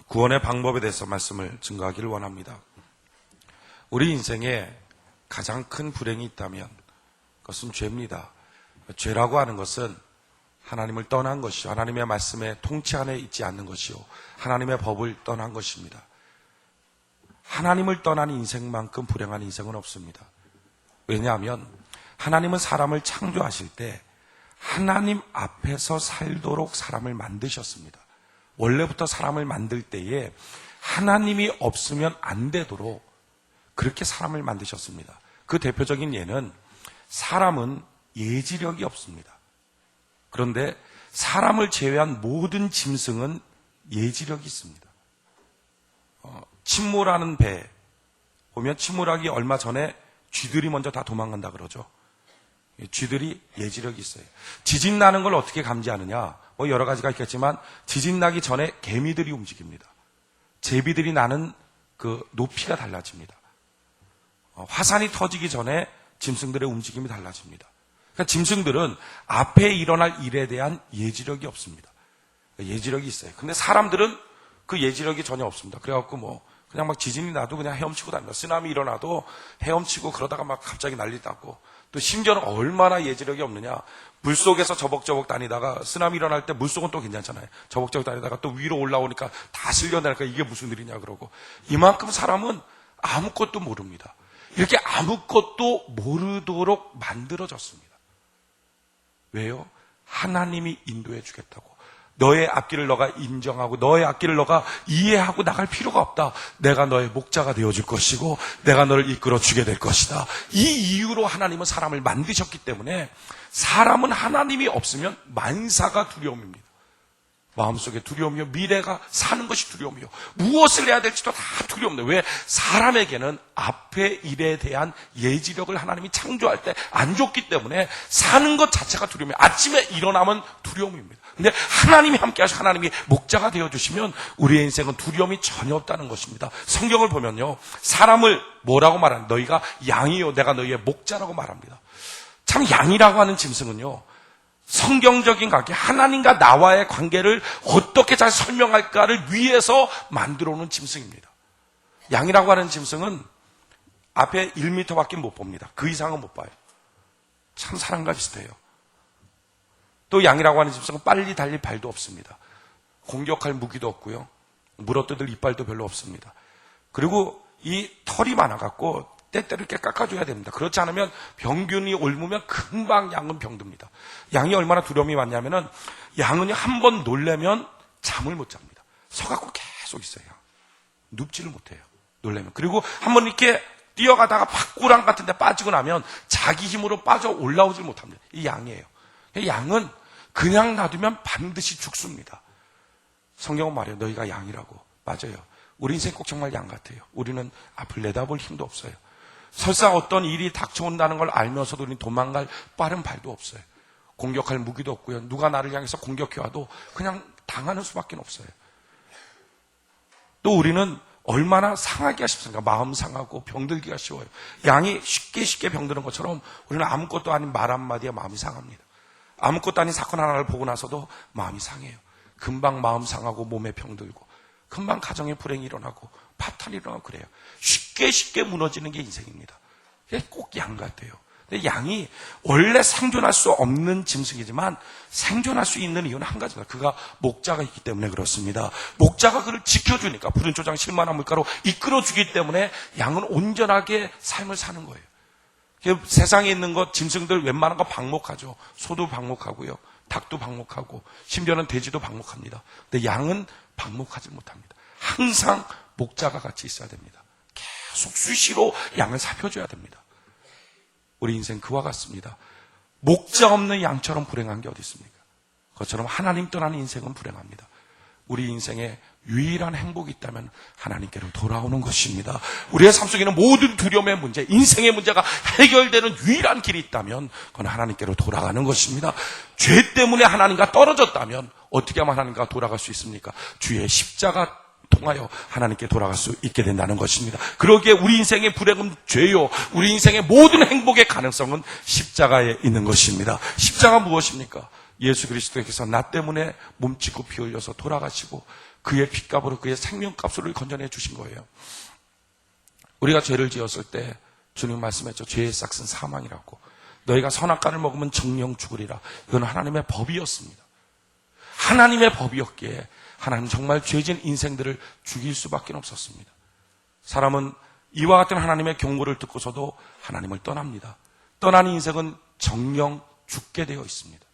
구원의 방법에 대해서 말씀을 증거하기를 원합니다. 우리 인생에 가장 큰 불행이 있다면 그것은 죄입니다. 죄라고 하는 것은 하나님을 떠난 것이요, 하나님의 말씀에 통치 안에 있지 않는 것이요, 하나님의 법을 떠난 것입니다. 하나님을 떠난 인생만큼 불행한 인생은 없습니다. 왜냐하면 하나님은 사람을 창조하실 때 하나님 앞에서 살도록 사람을 만드셨습니다. 원래부터 사람을 만들 때에 하나님이 없으면 안 되도록 그렇게 사람을 만드셨습니다. 그 대표적인 예는 사람은 예지력이 없습니다. 그런데 사람을 제외한 모든 짐승은 예지력이 있습니다. 침몰하는 배 보면 침몰하기 얼마 전에 쥐들이 먼저 다 도망간다 그러죠. 쥐들이 예지력이 있어요. 지진 나는 걸 어떻게 감지하느냐? 여러 가지가 있겠지만 지진 나기 전에 개미들이 움직입니다. 제비들이 나는 그 높이가 달라집니다. 화산이 터지기 전에 짐승들의 움직임이 달라집니다. 그러니까 짐승들은 앞에 일어날 일에 대한 예지력이 없습니다. 예지력이 있어요. 근데 사람들은 그 예지력이 전혀 없습니다. 그래갖고 그냥 막 지진이 나도 그냥 헤엄치고 다닙니다. 쓰나미 일어나도 헤엄치고 그러다가 막 갑자기 난리 났고, 또 심지어는 얼마나 예지력이 없느냐. 물속에서 저벅저벅 다니다가 쓰나미 일어날 때 물속은 또 괜찮잖아요. 저벅저벅 다니다가 또 위로 올라오니까 다 실려내니까 이게 무슨 일이냐 그러고. 이만큼 사람은 아무것도 모릅니다. 이렇게 아무것도 모르도록 만들어졌습니다. 왜요? 하나님이 인도해 주겠다고. 너의 앞길을 너가 인정하고 너의 앞길을 너가 이해하고 나갈 필요가 없다. 내가 너의 목자가 되어줄 것이고 내가 너를 이끌어 주게 될 것이다. 이 이유로 하나님은 사람을 만드셨기 때문에 사람은 하나님이 없으면 만사가 두려움입니다. 마음속에 두려움이요, 미래가 사는 것이 두려움이요, 무엇을 해야 될지도 다 두려움이에요. 왜? 사람에게는 앞의 일에 대한 예지력을 하나님이 창조할 때 안 줬기 때문에 사는 것 자체가 두려움이에요. 아침에 일어나면 두려움입니다. 근데 하나님이 함께 하시고 하나님이 목자가 되어주시면 우리의 인생은 두려움이 전혀 없다는 것입니다. 성경을 보면요, 사람을 뭐라고 말하는, 너희가 양이요 내가 너희의 목자라고 말합니다. 참 양이라고 하는 짐승은요, 성경적인 관계, 하나님과 나와의 관계를 어떻게 잘 설명할까를 위해서 만들어 놓은 짐승입니다. 양이라고 하는 짐승은 앞에 1m밖에 못 봅니다. 그 이상은 못 봐요. 참 사람과 비슷해요. 또 양이라고 하는 짐승은 빨리 달릴 발도 없습니다. 공격할 무기도 없고요, 물어뜯을 이빨도 별로 없습니다. 그리고 이 털이 많아갖고 때때로 이렇게 깎아줘야 됩니다. 그렇지 않으면 병균이 옮으면 금방 양은 병듭니다. 양이 얼마나 두려움이 많냐면은 양은 한 번 놀래면 잠을 못 잡니다. 서갖고 계속 있어요. 눕지를 못해요. 놀래면. 그리고 한 번 이렇게 뛰어가다가 밭구랑 같은 데 빠지고 나면 자기 힘으로 빠져 올라오질 못합니다. 이 양이에요. 양은 그냥 놔두면 반드시 죽습니다. 성경은 말해요. 너희가 양이라고. 맞아요. 우리 인생 꼭 정말 양 같아요. 우리는 앞을 내다볼 힘도 없어요. 설사 어떤 일이 닥쳐온다는 걸 알면서도 우리는 도망갈 빠른 발도 없어요. 공격할 무기도 없고요. 누가 나를 향해서 공격해와도 그냥 당하는 수밖에 없어요. 또 우리는 얼마나 상하기가 쉽습니까? 마음 상하고 병들기가 쉬워요. 양이 쉽게 병드는 것처럼 우리는 아무것도 아닌 말 한마디에 마음이 상합니다. 아무것도 아닌 사건 하나를 보고 나서도 마음이 상해요. 금방 마음 상하고 몸에 병들고 금방 가정에 불행이 일어나고 파탄이 일어나고 그래요. 쉽게 무너지는 게 인생입니다. 꼭 양 같아요. 근데 양이 원래 생존할 수 없는 짐승이지만 생존할 수 있는 이유는 한 가지입니다. 그가 목자가 있기 때문에 그렇습니다. 목자가 그를 지켜주니까, 푸른 초장 실만한 물가로 이끌어주기 때문에 양은 온전하게 삶을 사는 거예요. 세상에 있는 것, 짐승들 웬만한 거 방목하죠. 소도 방목하고요, 닭도 방목하고, 심지어는 돼지도 방목합니다. 근데 양은 방목하지 못합니다. 항상 목자가 같이 있어야 됩니다. 계속 수시로 양을 살펴줘야 됩니다. 우리 인생 그와 같습니다. 목자 없는 양처럼 불행한 게 어디 있습니까? 그것처럼 하나님 떠나는 인생은 불행합니다. 우리 인생에 유일한 행복이 있다면 하나님께로 돌아오는 것입니다. 우리의 삶 속에는 모든 두려움의 문제, 인생의 문제가 해결되는 유일한 길이 있다면 그건 하나님께로 돌아가는 것입니다. 죄 때문에 하나님과 떨어졌다면 어떻게 하면 하나님과 돌아갈 수 있습니까? 주의 십자가 통하여 하나님께 돌아갈 수 있게 된다는 것입니다. 그러기에 우리 인생의 불행은 죄요, 우리 인생의 모든 행복의 가능성은 십자가에 있는 것입니다. 십자가 무엇입니까? 예수 그리스도께서 나 때문에 몸짓고 피 흘려서 돌아가시고 그의 핏값으로 그의 생명값으로 건져내 주신 거예요. 우리가 죄를 지었을 때 주님 말씀했죠. 죄의 싹은 사망이라고. 너희가 선악과를 먹으면 정령 죽으리라. 이건 하나님의 법이었습니다. 하나님의 법이었기에 하나님 정말 죄진 인생들을 죽일 수밖에 없었습니다. 사람은 이와 같은 하나님의 경고를 듣고서도 하나님을 떠납니다. 떠나는 인생은 정령 죽게 되어 있습니다.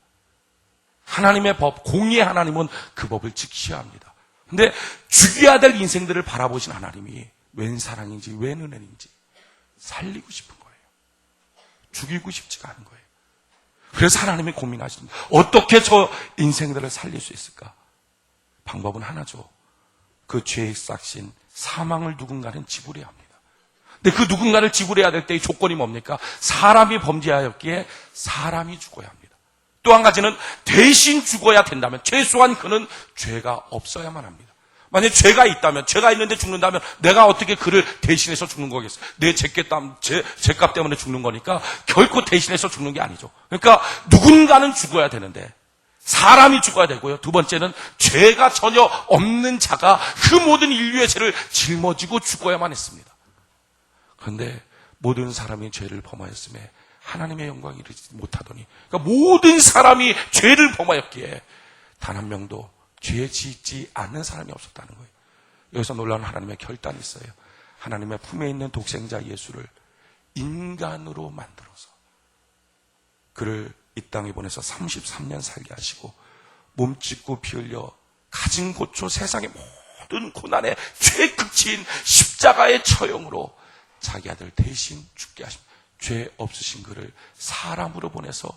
하나님의 법, 공의의 하나님은 그 법을 지키셔야 합니다. 근데 죽여야 될 인생들을 바라보신 하나님이 웬 사랑인지 웬 은혜인지 살리고 싶은 거예요. 죽이고 싶지가 않은 거예요. 그래서 하나님이 고민하십니다. 어떻게 저 인생들을 살릴 수 있을까? 방법은 하나죠. 그 죄의 싹신 사망을 누군가는 지불해야 합니다. 근데 그 누군가를 지불해야 될 때의 조건이 뭡니까? 사람이 범죄하였기에 사람이 죽어야 합니다. 또 한 가지는 대신 죽어야 된다면 최소한 그는 죄가 없어야만 합니다. 만약에 죄가 있다면, 죄가 있는데 죽는다면 내가 어떻게 그를 대신해서 죽는 거겠어요? 내 죄값 때문에 죽는 거니까 결코 대신해서 죽는 게 아니죠. 그러니까 누군가는 죽어야 되는데 사람이 죽어야 되고요. 두 번째는 죄가 전혀 없는 자가 그 모든 인류의 죄를 짊어지고 죽어야만 했습니다. 그런데 모든 사람이 죄를 범하였음에 하나님의 영광이 이르지 못하더니, 그러니까 모든 사람이 죄를 범하였기에 단 한 명도 죄 짓지 않는 사람이 없었다는 거예요. 여기서 놀라운 하나님의 결단이 있어요. 하나님의 품에 있는 독생자 예수를 인간으로 만들어서 그를 이 땅에 보내서 33년 살게 하시고 몸 찢고 피 흘려 가진 고초 세상의 모든 고난의 최극치인 십자가의 처형으로 자기 아들 대신 죽게 하십니다. 죄 없으신 그를 사람으로 보내서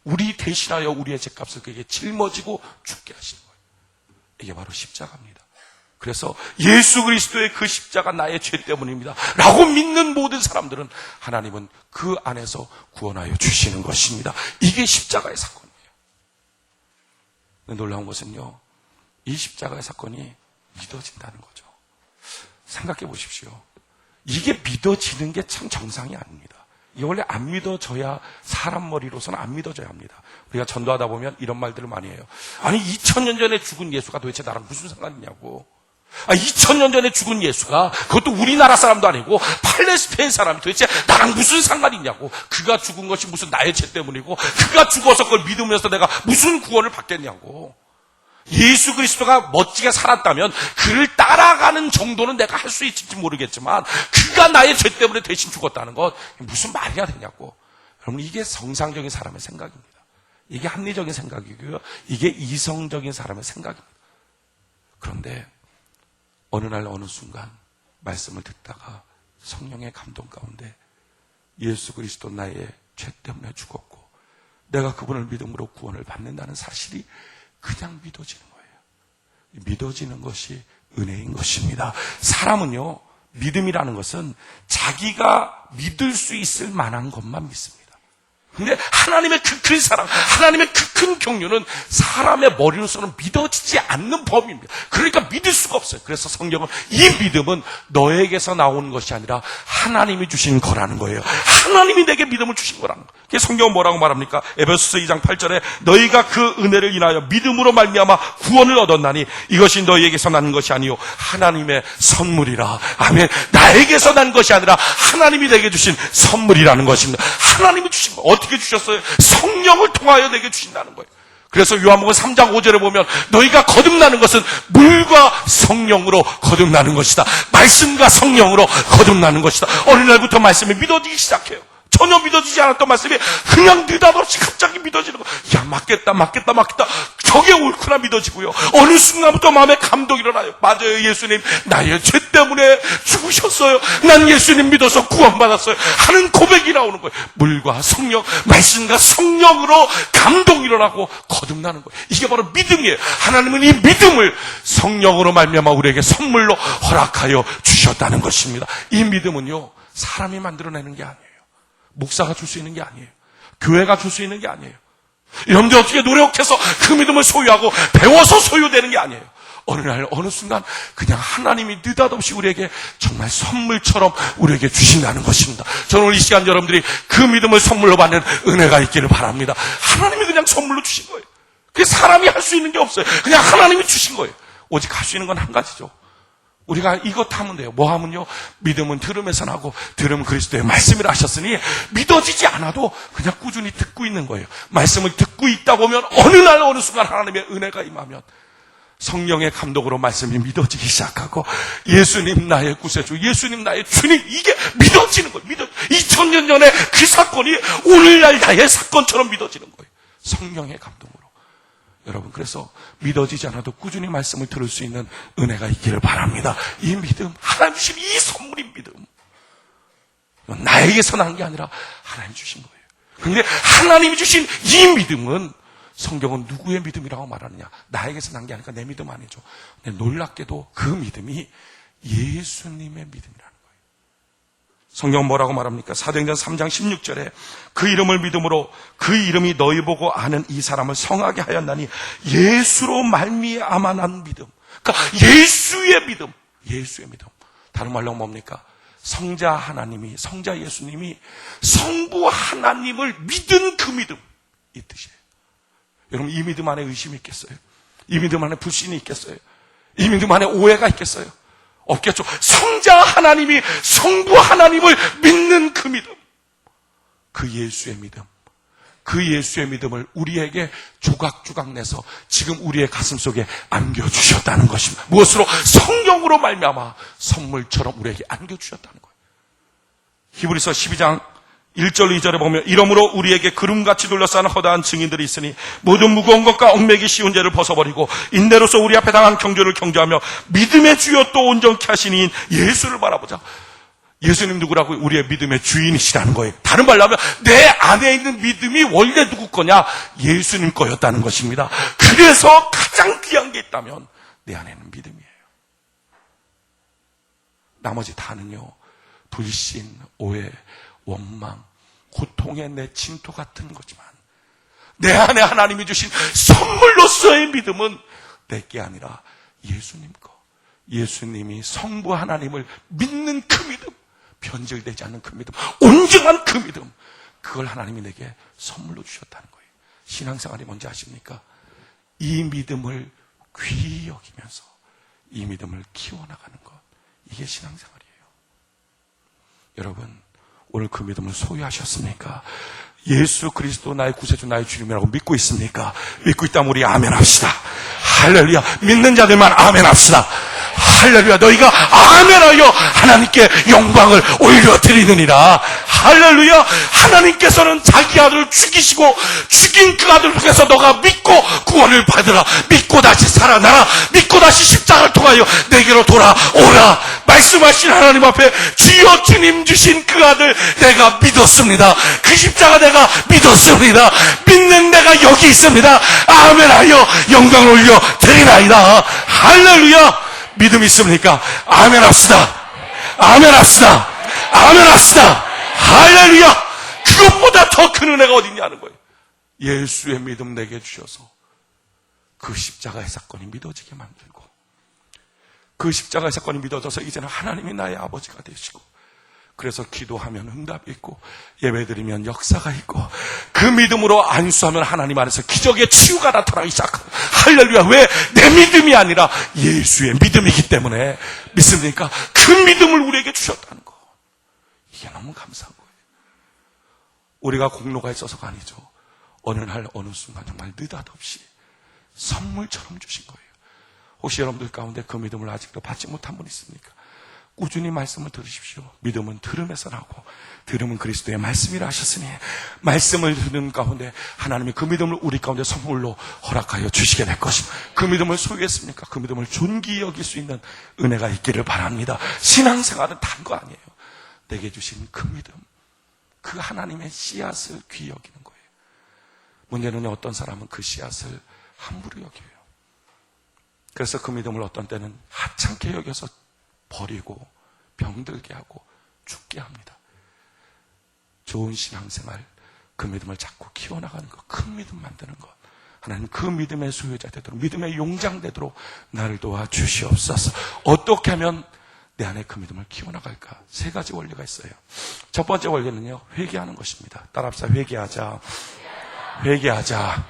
우리 대신하여 우리의 죄값을 그에게 짊어지고 죽게 하신 거예요. 이게 바로 십자가입니다. 그래서 예수 그리스도의 그 십자가 나의 죄 때문입니다 라고 믿는 모든 사람들은 하나님은 그 안에서 구원하여 주시는 것입니다. 이게 십자가의 사건이에요. 놀라운 것은요, 이 십자가의 사건이 믿어진다는 거죠. 생각해 보십시오. 이게 믿어지는 게 참 정상이 아닙니다. 이게 원래 안 믿어져야, 사람 머리로서는 안 믿어져야 합니다. 우리가 전도하다 보면 이런 말들을 많이 해요. 아니 2000년 전에 죽은 예수가 도대체 나랑 무슨 상관이냐고. 2000년 전에 죽은 예수가, 그것도 우리나라 사람도 아니고 팔레스타인 사람이 도대체 나랑 무슨 상관이 있냐고. 그가 죽은 것이 무슨 나의 죄 때문이고 그가 죽어서 그걸 믿으면서 내가 무슨 구원을 받겠냐고. 예수 그리스도가 멋지게 살았다면 그를 따라가는 정도는 내가 할 수 있을지 모르겠지만 그가 나의 죄 때문에 대신 죽었다는 것 무슨 말이나 되냐고. 여러분, 이게 정상적인 사람의 생각입니다. 이게 합리적인 생각이고요, 이게 이성적인 사람의 생각입니다. 그런데 어느 날 어느 순간 말씀을 듣다가 성령의 감동 가운데 예수 그리스도 나의 죄 때문에 죽었고 내가 그분을 믿음으로 구원을 받는다는 사실이 그냥 믿어지는 거예요. 믿어지는 것이 은혜인 것입니다. 사람은요, 믿음이라는 것은 자기가 믿을 수 있을 만한 것만 믿습니다. 근데 하나님의 그 큰 사랑, 하나님의 그 큰 경륜은 사람의 머리로서는 믿어지지 않는 법입니다. 그러니까 믿을 수가 없어요. 그래서 성경은 이 믿음은 너에게서 나온 것이 아니라 하나님이 주신 거라는 거예요. 하나님이 내게 믿음을 주신 거라는 거예요. 그게 성경은 뭐라고 말합니까? 에베소서 2장 8절에 너희가 그 은혜를 인하여 믿음으로 말미암아 구원을 얻었나니 이것이 너희에게서 난 것이 아니요 하나님의 선물이라. 아멘. 나에게서 난 것이 아니라 하나님이 내게 주신 선물이라는 것입니다. 하나님이 주신 거. 어떻게 주셨어요? 성령을 통하여 내게 주신다는 거예요. 그래서 요한복음 3장 5절에 보면 너희가 거듭나는 것은 물과 성령으로 거듭나는 것이다. 말씀과 성령으로 거듭나는 것이다. 어느 날부터 말씀이 믿어지기 시작해요. 전혀 믿어지지 않았던 말씀이 그냥 느닷없이 갑자기 믿어지는 거. 야, 맞겠다. 저게 옳구나 믿어지고요. 어느 순간부터 마음에 감동이 일어나요. 맞아요, 예수님 나의 죄 때문에 죽으셨어요. 난 예수님 믿어서 구원받았어요 하는 고백이 나오는 거예요. 물과 성령, 말씀과 성령으로 감동이 일어나고 거듭나는 거예요. 이게 바로 믿음이에요. 하나님은 이 믿음을 성령으로 말미암아 우리에게 선물로 허락하여 주셨다는 것입니다. 이 믿음은요, 사람이 만들어내는 게 아니에요. 목사가 줄 수 있는 게 아니에요. 교회가 줄 수 있는 게 아니에요. 여러분들 어떻게 노력해서 그 믿음을 소유하고 배워서 소유되는 게 아니에요. 어느 날 어느 순간 그냥 하나님이 느닷없이 우리에게 정말 선물처럼 우리에게 주신다는 것입니다. 저는 오늘 이 시간 여러분들이 그 믿음을 선물로 받는 은혜가 있기를 바랍니다. 하나님이 그냥 선물로 주신 거예요. 그게 사람이 할 수 있는 게 없어요. 그냥 하나님이 주신 거예요. 오직 할 수 있는 건 한 가지죠. 우리가 이것 하면 돼요. 뭐 하면요? 믿음은 들음에서 나고 들음은 그리스도의 말씀이라 하셨으니 믿어지지 않아도 그냥 꾸준히 듣고 있는 거예요. 말씀을 듣고 있다 보면 어느 날 어느 순간 하나님의 은혜가 임하면 성령의 감독으로 말씀이 믿어지기 시작하고 예수님 나의 구세주, 예수님 나의 주님, 이게 믿어지는 거예요. 2000년 전에 그 사건이 오늘날 나의 사건처럼 믿어지는 거예요. 성령의 감동으로. 여러분, 그래서 믿어지지 않아도 꾸준히 말씀을 들을 수 있는 은혜가 있기를 바랍니다. 이 믿음, 하나님 주신 이 선물인 믿음, 나에게서 난 게 아니라 하나님 주신 거예요. 그런데 하나님이 주신 이 믿음은 성경은 누구의 믿음이라고 말하느냐? 나에게서 난 게 아니라 내 믿음 아니죠. 근데 놀랍게도 그 믿음이 예수님의 믿음이라는 거예요. 성경은 뭐라고 말합니까? 사도행전 3장 16절에 그 이름을 믿음으로 그 이름이 너희 보고 아는 이 사람을 성하게 하였나니 예수로 말미암아 난 믿음. 그러니까 예수의 믿음. 예수의 믿음. 다른 말로 뭡니까? 성자 하나님이, 성자 예수님이 성부 하나님을 믿은 그 믿음. 이 뜻이에요. 여러분, 이 믿음 안에 의심이 있겠어요? 이 믿음 안에 불신이 있겠어요? 이 믿음 안에 오해가 있겠어요? 없겠죠. 성자 하나님이 성부 하나님을 믿는 그 믿음, 그 예수의 믿음, 그 예수의 믿음을 우리에게 조각조각 내서 지금 우리의 가슴 속에 안겨주셨다는 것입니다. 무엇으로? 성령으로 말미암아 선물처럼 우리에게 안겨주셨다는 거예요. 히브리서 12장 1절 2절에 보면 이러므로 우리에게 구름같이 둘러싸는 허다한 증인들이 있으니 모든 무거운 것과 얽매기 쉬운 죄를 벗어버리고 인내로서 우리 앞에 당한 경주를 경주하며 믿음의 주여 또 온전케 하신 이인 예수를 바라보자. 예수님 누구라고? 우리의 믿음의 주인이시라는 거예요. 다른 말로 하면 내 안에 있는 믿음이 원래 누구 거냐? 예수님 거였다는 것입니다. 그래서 가장 귀한 게 있다면 내 안에는 믿음이에요. 나머지 다는요, 불신, 오해, 원망, 고통의 내 진토 같은 거지만 내 안에 하나님이 주신 선물로서의 믿음은 내게 아니라 예수님 거. 예수님이 성부 하나님을 믿는 그 믿음, 변질되지 않는 그 믿음, 온전한 그 믿음, 그걸 하나님이 내게 선물로 주셨다는 거예요. 신앙생활이 뭔지 아십니까? 이 믿음을 귀히 여기면서 이 믿음을 키워나가는 것, 이게 신앙생활이에요. 여러분, 오늘 그 믿음을 소유하셨습니까? 예수 그리스도 나의 구세주 나의 주님이라고 믿고 있습니까? 믿고 있다면 우리 아멘 합시다. 할렐루야. 믿는 자들만 아멘 합시다. 할렐루야. 너희가 아멘하여 하나님께 영광을 올려드리느니라. 할렐루야. 하나님께서는 자기 아들을 죽이시고 죽인 그 아들을 통해서 너가 믿고 구원을 받으라. 믿고 다시 살아나라. 믿고 다시 십자가를 통하여 내게로 돌아오라. 말씀하신 하나님 앞에 주여 주님 주신 그 아들 내가 믿었습니다. 그 십자가 내가 믿었습니다. 믿는 내가 여기 있습니다. 아멘하여 영광을 올려드리나이다. 할렐루야. 믿음 있습니까? 아멘 합시다. 아멘 합시다. 아멘 합시다. 할렐루야. 그것보다 더 큰 은혜가 어딨냐는 거예요. 예수의 믿음 내게 주셔서 그 십자가의 사건이 믿어지게 만들고 그 십자가의 사건이 믿어져서 이제는 하나님이 나의 아버지가 되시고 그래서 기도하면 응답이 있고 예배드리면 역사가 있고 그 믿음으로 안수하면 하나님 안에서 기적의 치유가 나타나기 시작합니다. 할렐루야. 왜? 내 믿음이 아니라 예수의 믿음이기 때문에 믿습니까? 그 믿음을 우리에게 주셨다는 거. 이게 너무 감사한 거예요. 우리가 공로가 있어서가 아니죠. 어느 날 어느 순간 정말 느닷없이 선물처럼 주신 거예요. 혹시 여러분들 가운데 그 믿음을 아직도 받지 못한 분 있습니까? 꾸준히 말씀을 들으십시오. 믿음은 들음에서 나고 들음은 그리스도의 말씀이라 하셨으니 말씀을 듣는 가운데 하나님이 그 믿음을 우리 가운데 선물로 허락하여 주시게 될 것입니다. 그 믿음을 소유했습니까? 그 믿음을 존귀히 여길 수 있는 은혜가 있기를 바랍니다. 신앙생활은 단 거 아니에요. 내게 주신 그 믿음, 그 하나님의 씨앗을 귀히 여기는 거예요. 문제는 어떤 사람은 그 씨앗을 함부로 여겨요. 그래서 그 믿음을 어떤 때는 하찮게 여겨서 버리고 병들게 하고 죽게 합니다. 좋은 신앙생활, 그 믿음을 자꾸 키워나가는 것, 큰 믿음 만드는 것, 하나님 그 믿음의 소유자 되도록, 믿음의 용장 되도록 나를 도와주시옵소서. 어떻게 하면 내 안에 그 믿음을 키워나갈까? 세 가지 원리가 있어요. 첫 번째 원리는요, 회개하는 것입니다. 따라합시다. 회개하자. 회개하자.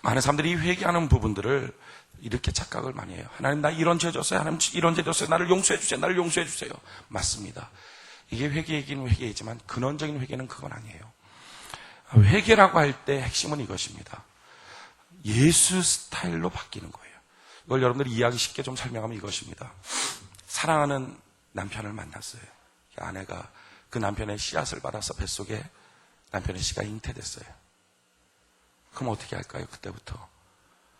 많은 사람들이 이 회개하는 부분들을 이렇게 착각을 많이 해요. 하나님, 나 이런 죄 졌어요. 하나님, 이런 죄 졌어요. 나를 용서해 주세요. 나를 용서해 주세요. 맞습니다. 이게 회개이긴 회개이지만 근원적인 회개는 그건 아니에요. 회개라고 할 때 핵심은 이것입니다. 예수 스타일로 바뀌는 거예요. 이걸 여러분들이 이해하기 쉽게 좀 설명하면 이것입니다. 사랑하는 남편을 만났어요. 아내가 그 남편의 씨앗을 받아서 뱃속에 남편의 씨가 잉태됐어요. 그럼 어떻게 할까요?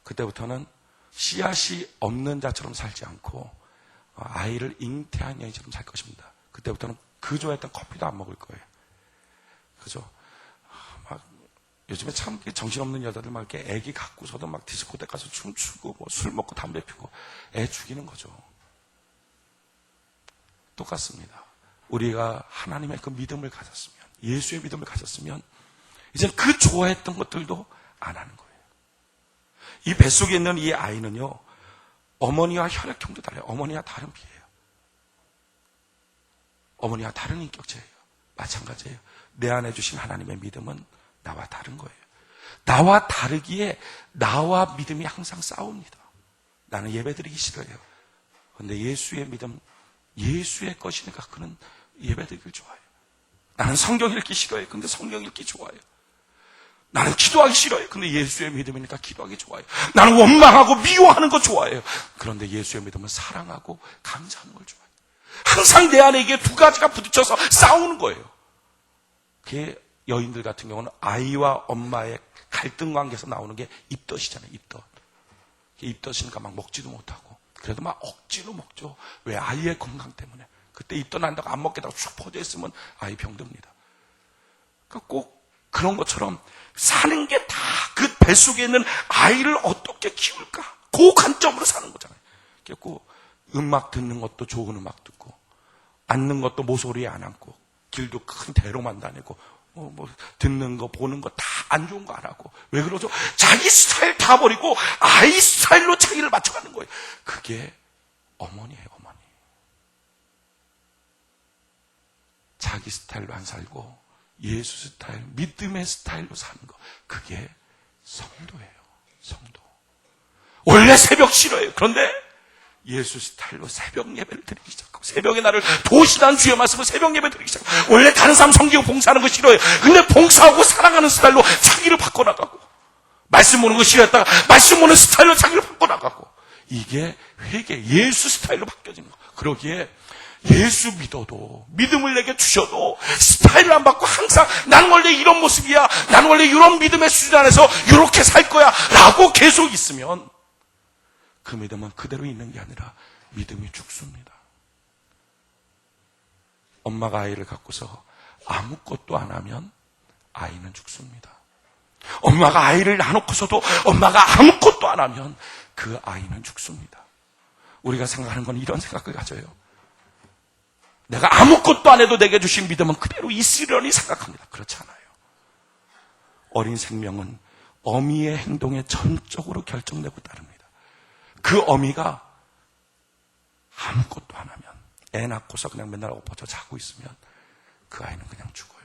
그때부터는 씨앗이 없는 자처럼 살지 않고 아이를 잉태한 여인처럼 살 것입니다. 그때부터는 그 좋아했던 커피도 안 먹을 거예요. 그죠? 막 요즘에 참 정신없는 여자들 막 이렇게 애기 갖고서도 막 디스코텍 가서 춤추고 뭐 술 먹고 담배 피고 애 죽이는 거죠. 똑같습니다. 우리가 하나님의 그 믿음을 가졌으면, 예수의 믿음을 가졌으면 이제 그 좋아했던 것들도 안 하는 거예요. 이 뱃속에 있는 이 아이는요, 어머니와 혈액형도 달라요. 어머니와 다른 피예요. 어머니와 다른 인격체예요. 마찬가지예요. 내 안에 주신 하나님의 믿음은 나와 다른 거예요. 나와 다르기에 나와 믿음이 항상 싸웁니다. 나는 예배드리기 싫어해요. 그런데 예수의 믿음, 예수의 것이니까 그는 예배드리기를 좋아해요. 나는 성경 읽기 싫어해요. 근데 성경 읽기 좋아해요. 나는 기도하기 싫어요. 근데 예수의 믿음이니까 기도하기 좋아해요. 나는 원망하고 미워하는 거 좋아해요. 그런데 예수의 믿음은 사랑하고 감사하는 걸 좋아해요. 항상 내 안에 이게 두 가지가 부딪혀서 싸우는 거예요. 그게 여인들 같은 경우는 아이와 엄마의 갈등 관계에서 나오는 게 입덧이잖아요. 입덧. 입덧이니까 막 먹지도 못하고 그래도 막 억지로 먹죠. 왜? 아이의 건강 때문에. 그때 입덧 난다고 안 먹겠다고 쭉 퍼져 있으면 아이 병듭니다. 그러니까 꼭 그런 것처럼 사는 게 다 그 뱃속에 있는 아이를 어떻게 키울까? 그 관점으로 사는 거잖아요. 그래서 음악 듣는 것도 좋은 음악 듣고, 앉는 것도 모서리에 안 앉고, 길도 큰 대로만 다니고, 듣는 거, 보는 거 다 안 좋은 거 안 하고. 왜 그러죠? 자기 스타일 다 버리고 아이 스타일로 자기를 맞춰가는 거예요. 그게 어머니예요, 어머니. 자기 스타일로 안 살고 예수 스타일, 믿음의 스타일로 사는 거. 그게 성도예요, 성도. 원래 새벽 싫어요. 그런데 예수 스타일로 새벽 예배를 드리기 시작하고, 새벽에 나를 도시란 주의 말씀으로 새벽 예배 드리기 시작하고, 원래 다른 사람 섬기고 봉사하는 거 싫어요. 근데 봉사하고 사랑하는 스타일로 자기를 바꿔나가고, 말씀 보는 거 싫어했다가 말씀 보는 스타일로 자기를 바꿔나가고, 이게 회개, 예수 스타일로 바뀌어지는 거. 그러기에 예수 믿어도, 믿음을 내게 주셔도 스타일을 안 바꾸고 항상 나는 원래 이런 모습이야, 나는 원래 이런 믿음의 수준 안에서 이렇게 살 거야 라고 계속 있으면 그 믿음은 그대로 있는 게 아니라 믿음이 죽습니다. 엄마가 아이를 갖고서 아무것도 안 하면 아이는 죽습니다. 엄마가 아이를 놔놓고서도 엄마가 아무것도 안 하면 그 아이는 죽습니다. 우리가 생각하는 건 이런 생각을 가져요. 내가 아무것도 안 해도 내게 주신 믿음은 그대로 있으려니 생각합니다. 그렇지 않아요. 어린 생명은 어미의 행동에 전적으로 결정되고 따릅니다. 그 어미가 아무것도 안 하면, 애 낳고서 그냥 맨날 엎어져 자고 있으면 그 아이는 그냥 죽어요.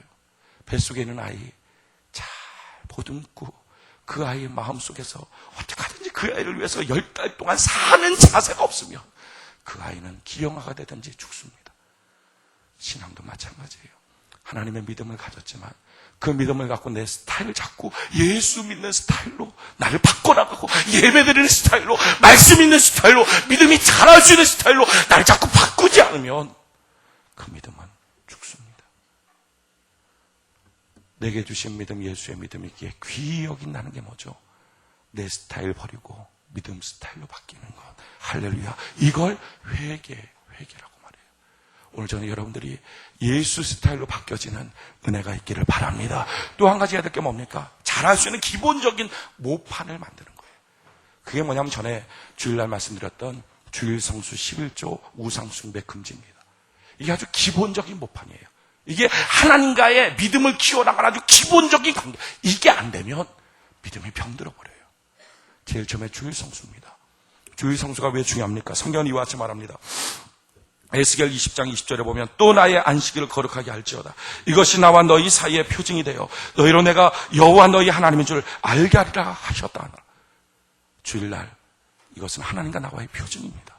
뱃속에 있는 아이 잘 보듬고 그 아이의 마음속에서 어떻게 하든지 그 아이를 위해서 10달 동안 사는 자세가 없으면 그 아이는 기형아가 되든지 죽습니다. 신앙도 마찬가지예요. 하나님의 믿음을 가졌지만 그 믿음을 갖고 내 스타일을 잡고 예수 믿는 스타일로 나를 바꿔나가고, 예배드리는 스타일로, 말씀 있는 스타일로, 믿음이 자랄 수 있는 스타일로 나를 자꾸 바꾸지 않으면 그 믿음은 죽습니다. 내게 주신 믿음, 예수의 믿음이기에 귀히 여긴다는 게 뭐죠? 내 스타일 버리고 믿음 스타일로 바뀌는 것. 할렐루야. 이걸 회개라고. 오늘 저는 여러분들이 예수 스타일로 바뀌어지는 은혜가 있기를 바랍니다. 또 한 가지 해야 될 게 뭡니까? 잘할 수 있는 기본적인 모판을 만드는 거예요. 그게 뭐냐면 전에 주일날 말씀드렸던 주일 성수 11조 우상 숭배 금지입니다. 이게 아주 기본적인 모판이에요. 이게 하나님과의 믿음을 키워나가는 아주 기본적인 관계. 이게 안 되면 믿음이 병들어 버려요. 제일 처음에 주일 성수입니다. 주일 성수가 왜 중요합니까? 성경은 이와 같이 말합니다. 에스겔 20장 20절에 보면 또 나의 안식일을 거룩하게 할지어다. 이것이 나와 너희 사이의 표징이 되어 너희로 내가 여호와 너희 하나님인 줄 알게 하리라 하셨다. 주일날 이것은 하나님과 나와의 표징입니다.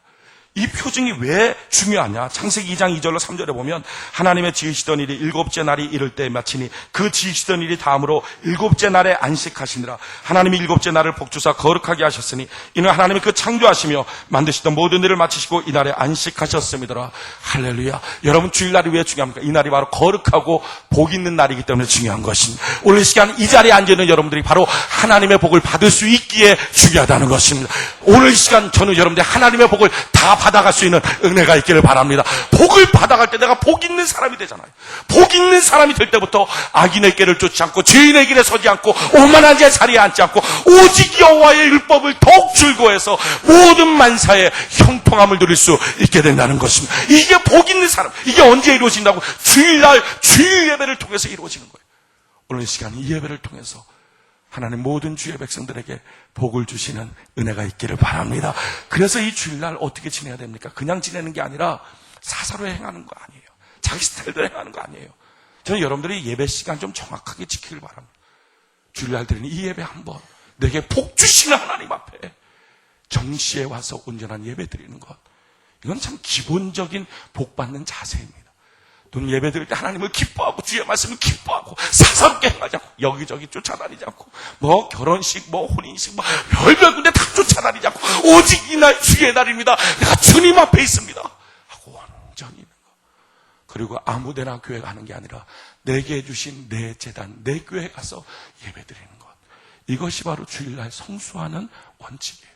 이 표징이 왜 중요하냐? 창세기 2장 2절로 3절에 보면 하나님의 지으시던 일이 일곱째 날이 이를 때에 마치니 그 지으시던 일이 다음으로 일곱째 날에 안식하시니라. 하나님이 일곱째 날을 복주사 거룩하게 하셨으니 이는 하나님이 그 창조하시며 만드시던 모든 일을 마치시고 이 날에 안식하셨음이더라. 할렐루야. 여러분, 주일날이 왜 중요합니까? 이 날이 바로 거룩하고 복 있는 날이기 때문에 중요한 것입니다. 오늘 시간 이 자리에 앉아있는 여러분들이 바로 하나님의 복을 받을 수 있기에 중요하다는 것입니다. 오늘 시간 저는 여러분들이 하나님의 복을 다 받아갈 수 있는 은혜가 있기를 바랍니다. 복을 받아갈 때 내가 복 있는 사람이 되잖아요. 복 있는 사람이 될 때부터 악인의 길을 쫓지 않고 죄인의 길에 서지 않고 오만한 자 자리에 앉지 않고 오직 여호와의 율법을 더욱 즐거워해서 모든 만사에 형통함을 누릴 수 있게 된다는 것입니다. 이게 복 있는 사람. 이게 언제 이루어진다고? 주일날 주일 예배를 통해서 이루어지는 거예요. 오늘 이 시간 이 예배를 통해서 하나님 모든 주의 백성들에게 복을 주시는 은혜가 있기를 바랍니다. 그래서 이 주일날 어떻게 지내야 됩니까? 그냥 지내는 게 아니라 사사로 행하는 거 아니에요. 자기 스타일대로 행하는 거 아니에요. 저는 여러분들이 예배 시간 좀 정확하게 지키길 바랍니다. 주일날 드리는 이 예배 한번 내게 복 주시는 하나님 앞에 정시에 와서 온전한 예배 드리는 것, 이건 참 기본적인 복 받는 자세입니다. 또는 예배 드릴 때 하나님을 기뻐하고 주의 말씀을 기뻐하고 사사롭게 행하지 않고 여기저기 쫓아다니지 않고 뭐 결혼식 뭐 혼인식 뭐 별별 군데 다 쫓아다니지 않고 오직 이날 주의 날입니다. 내가 주님 앞에 있습니다 하고 완전히 있는 거. 그리고 아무데나 교회 가는 게 아니라 내게 주신 내 제단 내 교회 가서 예배 드리는 것, 이것이 바로 주일날 성수하는 원칙이에요.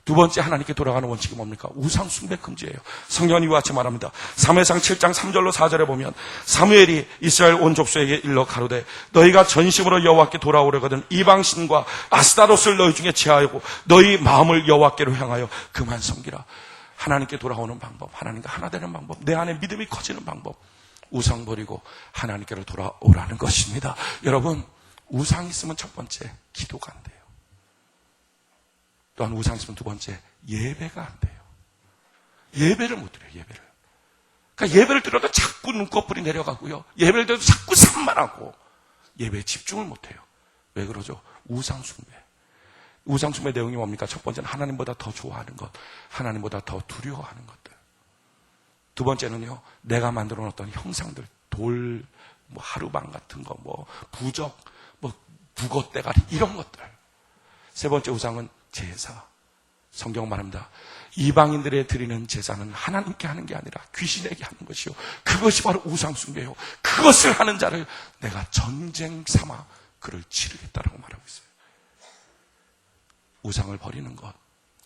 두 번째 하나님께 돌아가는 원칙이 뭡니까? 우상 숭배 금지예요. 성경은 이와 같이 말합니다. 사무엘상 7장 3절로 4절에 보면 사무엘이 이스라엘 온 족속에게 일러 가로되 너희가 전심으로 여호와께 돌아오려거든 이방신과 아스타롯을 너희 중에 제하고 너희 마음을 여호와께로 향하여 그만 섬기라. 하나님께 돌아오는 방법, 하나님과 하나 되는 방법, 내 안에 믿음이 커지는 방법, 우상 버리고 하나님께로 돌아오라는 것입니다. 여러분, 우상 있으면 첫 번째 기도가 안 돼요. 또한 우상 있으면 두 번째 예배가 안 돼요. 예배를 못 드려요. 예배를. 그러니까 예배를 드려도 자꾸 눈꺼풀이 내려가고요. 예배를 드려도 자꾸 산만하고 예배에 집중을 못 해요. 왜 그러죠? 우상 숭배. 우상 숭배 내용이 뭡니까? 첫 번째는 하나님보다 더 좋아하는 것, 하나님보다 더 두려워하는 것들. 두 번째는요, 내가 만들어 놓았던 형상들, 돌, 뭐 하루방 같은 거, 뭐 부적, 뭐 북어대가리 이런 것들. 세 번째 우상은 제사. 성경 말합니다. 이방인들의 드리는 제사는 하나님께 하는 게 아니라 귀신에게 하는 것이요, 그것이 바로 우상 숭배요. 그것을 하는 자를 내가 전쟁 삼아 그를 치르겠다라고 말하고 있어요. 우상을 버리는 것,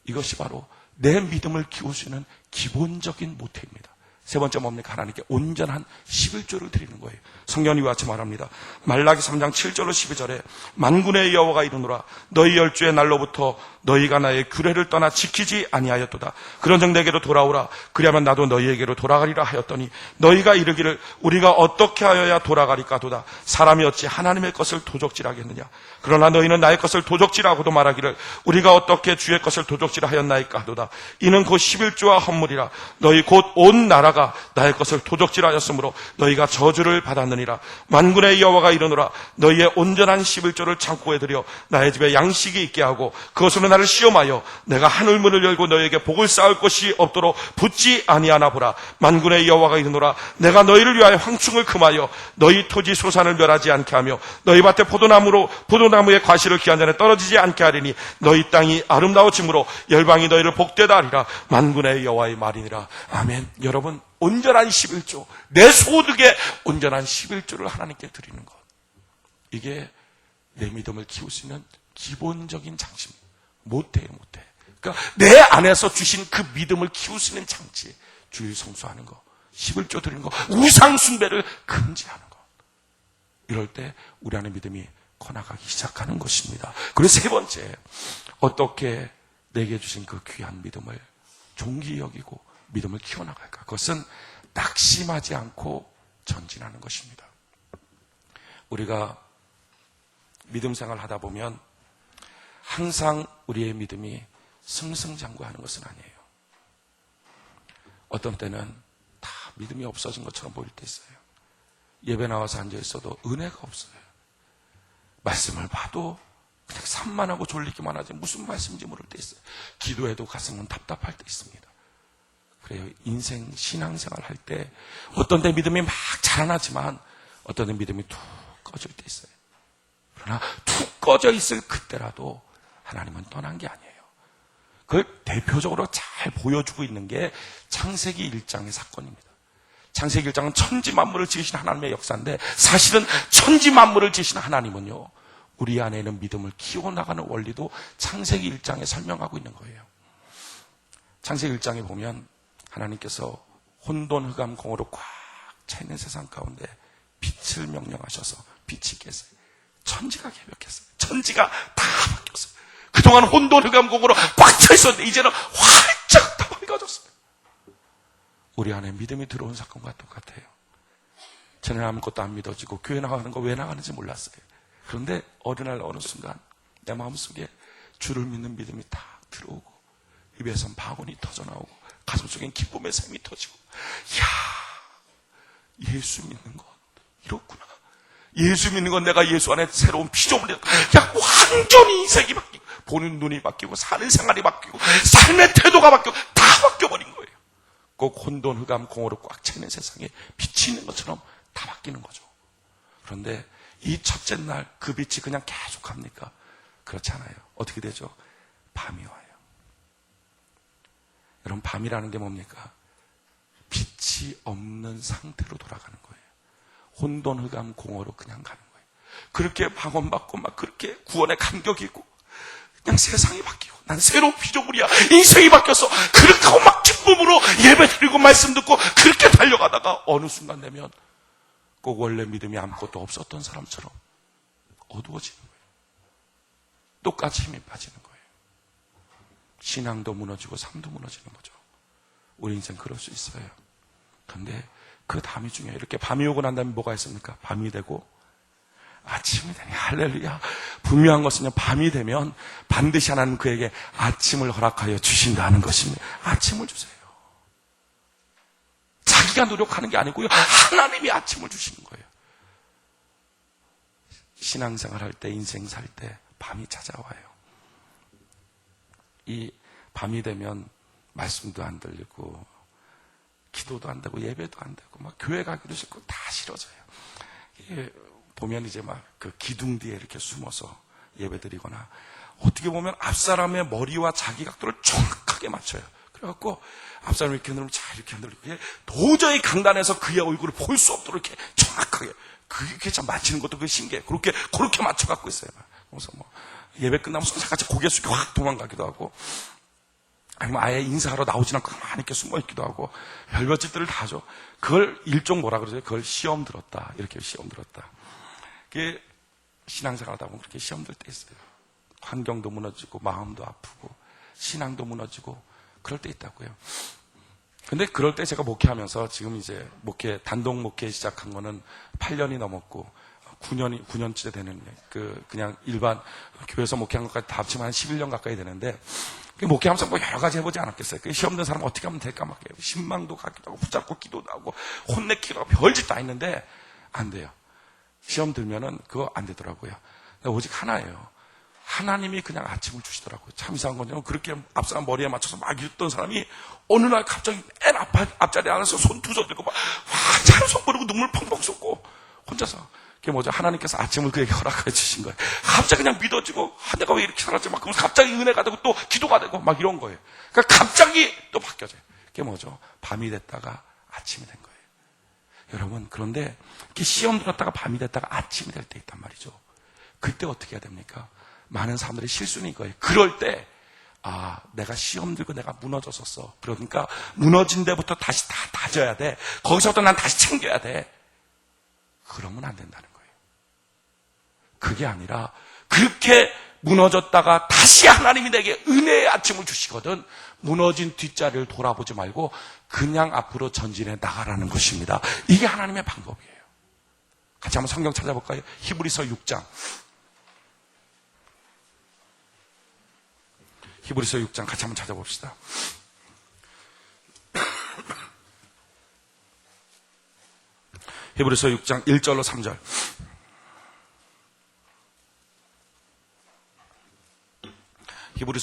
이것이 바로 내 믿음을 키울 수 있는 기본적인 모태입니다. 세 번째 뭡니까? 하나님께 온전한 11조를 드리는 거예요. 성경이 이와 같이 말합니다. 말라기 3장 7절로 12절에 만군의 여호와가 이르노라 너희 열주의 날로부터 너희가 나의 규례를 떠나 지키지 아니하였도다. 그런즉 내게로 돌아오라. 그리하면 나도 너희에게로 돌아가리라 하였더니 너희가 이르기를 우리가 어떻게 하여야 돌아가리까도다. 사람이 어찌 하나님의 것을 도적질하겠느냐. 그러나 너희는 나의 것을 도적질하고도 말하기를 우리가 어떻게 주의 것을 도적질하였나이까 하도다. 이는 곧 11조와 헌물이라. 너희 곧 온 나라가 나의 것을 도적질하였으므로 너희가 저주를 받았느니라. 만군의 여호와가 이르노라 너희의 온전한 11조를 창고에 들여 나의 집에 양식이 있게 하고 그것으로 나를 시험하여 내가 하늘문을 열고 너희에게 복을 쌓을 것이 없도록 붙지 아니하나 보라. 만군의 여호와가 이르노라 내가 너희를 위하여 황충을 금하여 너희 토지 소산을 멸하지 않게 하며 너희 밭에 포도나무의 과실을 기한 전에 떨어지지 않게 하리니 너희 땅이 아름다워짐으로 열방이 너희를 복되다 하리라. 만군의 여호와의 말이니라. 아멘. 여러분, 온전한 11조, 내 소득의 온전한 11조를 하나님께 드리는 것, 이게 내 믿음을 키울 수 있는 기본적인 장치입니다. 못해요, 못해. 그러니까 내 안에서 주신 그 믿음을 키울 수 있는 장치, 주일 성수하는 거, 11조 드리는 거, 우상 숭배를 금지하는 거. 이럴 때 우리 안에 믿음이 커나가기 시작하는 것입니다. 그리고 세 번째, 어떻게 내게 주신 그 귀한 믿음을 존귀 여기고 믿음을 키워나갈까? 그것은 낙심하지 않고 전진하는 것입니다. 우리가 믿음 생활을 하다 보면 항상 우리의 믿음이 승승장구하는 것은 아니에요. 어떤 때는 다 믿음이 없어진 것처럼 보일 때 있어요. 예배 나와서 앉아 있어도 은혜가 없어요. 말씀을 봐도 그냥 산만하고 졸리기만 하지 무슨 말씀인지 모를 때 있어요. 기도해도 가슴은 답답할 때 있습니다. 그래요. 인생 신앙생활 할 때 어떤 때 믿음이 막 자라나지만 어떤 때 믿음이 툭 꺼질 때 있어요. 그러나 툭 꺼져 있을 그때라도 하나님은 떠난 게 아니에요. 그걸 대표적으로 잘 보여주고 있는 게 창세기 1장의 사건입니다. 창세기 1장은 천지 만물을 지으신 하나님의 역사인데 사실은 천지 만물을 지으신 하나님은요, 우리 안에 있는 믿음을 키워나가는 원리도 창세기 1장에 설명하고 있는 거예요. 창세기 1장에 보면 하나님께서 혼돈 흑암 공허로 꽉 차있는 세상 가운데 빛을 명령하셔서 빛이 깼어요. 천지가 개벽했어요. 천지가 다 바뀌었어요. 그동안 혼돈 흑암 공허로 꽉 차있었는데 이제는 활짝 다 밝아졌어요. 우리 안에 믿음이 들어온 사건과 똑같아요. 저는 아무것도 안 믿어지고 교회 나가는 거 왜 나가는지 몰랐어요. 그런데 어느 날 어느 순간 내 마음속에 주를 믿는 믿음이 딱 들어오고 입에선 방언이 터져나오고 가슴속엔 기쁨의 샘이 터지고, 이야, 예수 믿는 건 이렇구나. 예수 믿는 건 내가 예수 안에 새로운 피조물이 야, 완전히 인생이 바뀌고 보는 눈이 바뀌고 사는 생활이 바뀌고 삶의 태도가 바뀌고 다 바뀌어버린 거예요. 꼭 혼돈 흑암 공허로 꽉 차있는 세상에 빛이 있는 것처럼 다 바뀌는 거죠. 그런데 이 첫째 날 그 빛이 그냥 계속 갑니까? 그렇지 않아요. 어떻게 되죠? 밤이 와요. 여러분, 밤이라는 게 뭡니까? 빛이 없는 상태로 돌아가는 거예요. 혼돈 흑암 공허로 그냥 가는 거예요. 그렇게 방언받고 막 그렇게 구원에 감격이 있고 그냥 세상이 바뀌고 난 새로운 피조물이야. 인생이 바뀌었어. 그렇게 하고 막 기쁨으로 예배 드리고 말씀 듣고 그렇게 달려가다가 어느 순간 되면 꼭 원래 믿음이 아무것도 없었던 사람처럼 어두워지는 거예요. 똑같이 힘이 빠지는 거예요. 신앙도 무너지고 삶도 무너지는 거죠. 우리 인생 그럴 수 있어요. 그런데 그 다음이 중요해요. 이렇게 밤이 오고 난 다음에 뭐가 있습니까? 밤이 되고 아침이 되니 할렐루야. 분명한 것은요, 밤이 되면 반드시 하나님 그에게 아침을 허락하여 주신다는 것입니다. 아침을 주세요. 자기가 노력하는 게 아니고요, 하나님이 아침을 주시는 거예요. 신앙생활 할 때, 인생 살 때 밤이 찾아와요. 이 밤이 되면 말씀도 안 들리고 기도도 안 되고 예배도 안 되고 막 교회 가기도 싫고 다 싫어져요. 이게 보면 이제 막 그 기둥 뒤에 이렇게 숨어서 예배드리거나 어떻게 보면 앞사람의 머리와 자기 각도를 정확하게 맞춰요. 그래갖고 앞사람이 이렇게 흔들면 잘 이렇게 흔들리고 도저히 강단에서 그의 얼굴을 볼 수 없도록 이렇게 정확하게 그게 참 맞히는 것도 그게 신기해. 그렇게 맞춰갖고 있어요. 그래서 뭐 예배 끝나면 같이 고개 숙이고 확 도망가기도 하고 아니면 아예 인사하러 나오진 않고 가만히 이렇게 숨어있기도 하고 별별 짓들을 다 하죠. 그걸 일종 뭐라 그러죠? 그걸 시험 들었다. 이렇게 시험 들었다. 그게 신앙생활 하다 보면 그렇게 시험 들 때 있어요. 환경도 무너지고 마음도 아프고 신앙도 무너지고 그럴 때 있다고요. 근데 그럴 때 제가 목회하면서 지금 이제 단독 목회 시작한 거는 8년이 넘었고 9년째 되는 그냥 일반 교회에서 목회한 것까지 다 합치면 한 11년 가까이 되는데 목회하면서 뭐 여러 가지 해보지 않았겠어요. 시험 든 사람 어떻게 하면 될까 막 신망도 갖기도 하고 붙잡고 기도도 하고 혼내키도 하고 별짓 다 있는데 안 돼요. 시험 들면은 그거 안 되더라고요. 오직 하나예요. 하나님이 그냥 아침을 주시더라고요. 참 이상한 건요. 그렇게 앞사람 머리에 맞춰서 막 읽던 사람이 어느 날 갑자기 맨 앞자리에 앉아서 손 두 손 들고 막 찬 손 부르고 눈물 펑펑 쏟고 혼자서 그게 뭐죠? 하나님께서 아침을 그에게 허락해 주신 거예요. 갑자기 그냥 믿어지고 내가 왜 이렇게 살았지? 막 그러면서 갑자기 은혜가 되고 또 기도가 되고 막 이런 거예요. 그러니까 갑자기 또 바뀌어져요. 그게 뭐죠? 밤이 됐다가 아침이 된 거예요. 여러분, 그런데 이렇게 시험 들었다가 밤이 됐다가 아침이 될 때 있단 말이죠. 그때 어떻게 해야 됩니까? 많은 사람들의 실수는 이거예요. 그럴 때 내가 시험 들고 내가 무너졌었어. 그러니까 무너진 데부터 다시 다 다져야 돼. 거기서부터 난 다시 챙겨야 돼. 그러면 안 된다는 거예요. 그게 아니라 그렇게 무너졌다가 다시 하나님이 내게 은혜의 아침을 주시거든 무너진 뒷자리를 돌아보지 말고 그냥 앞으로 전진해 나가라는 것입니다. 이게 하나님의 방법이에요. 같이 한번 성경 찾아볼까요? 히브리서 6장. 히브리서 6장 같이 한번 찾아봅시다. 히브리서 6장 1절로 3절.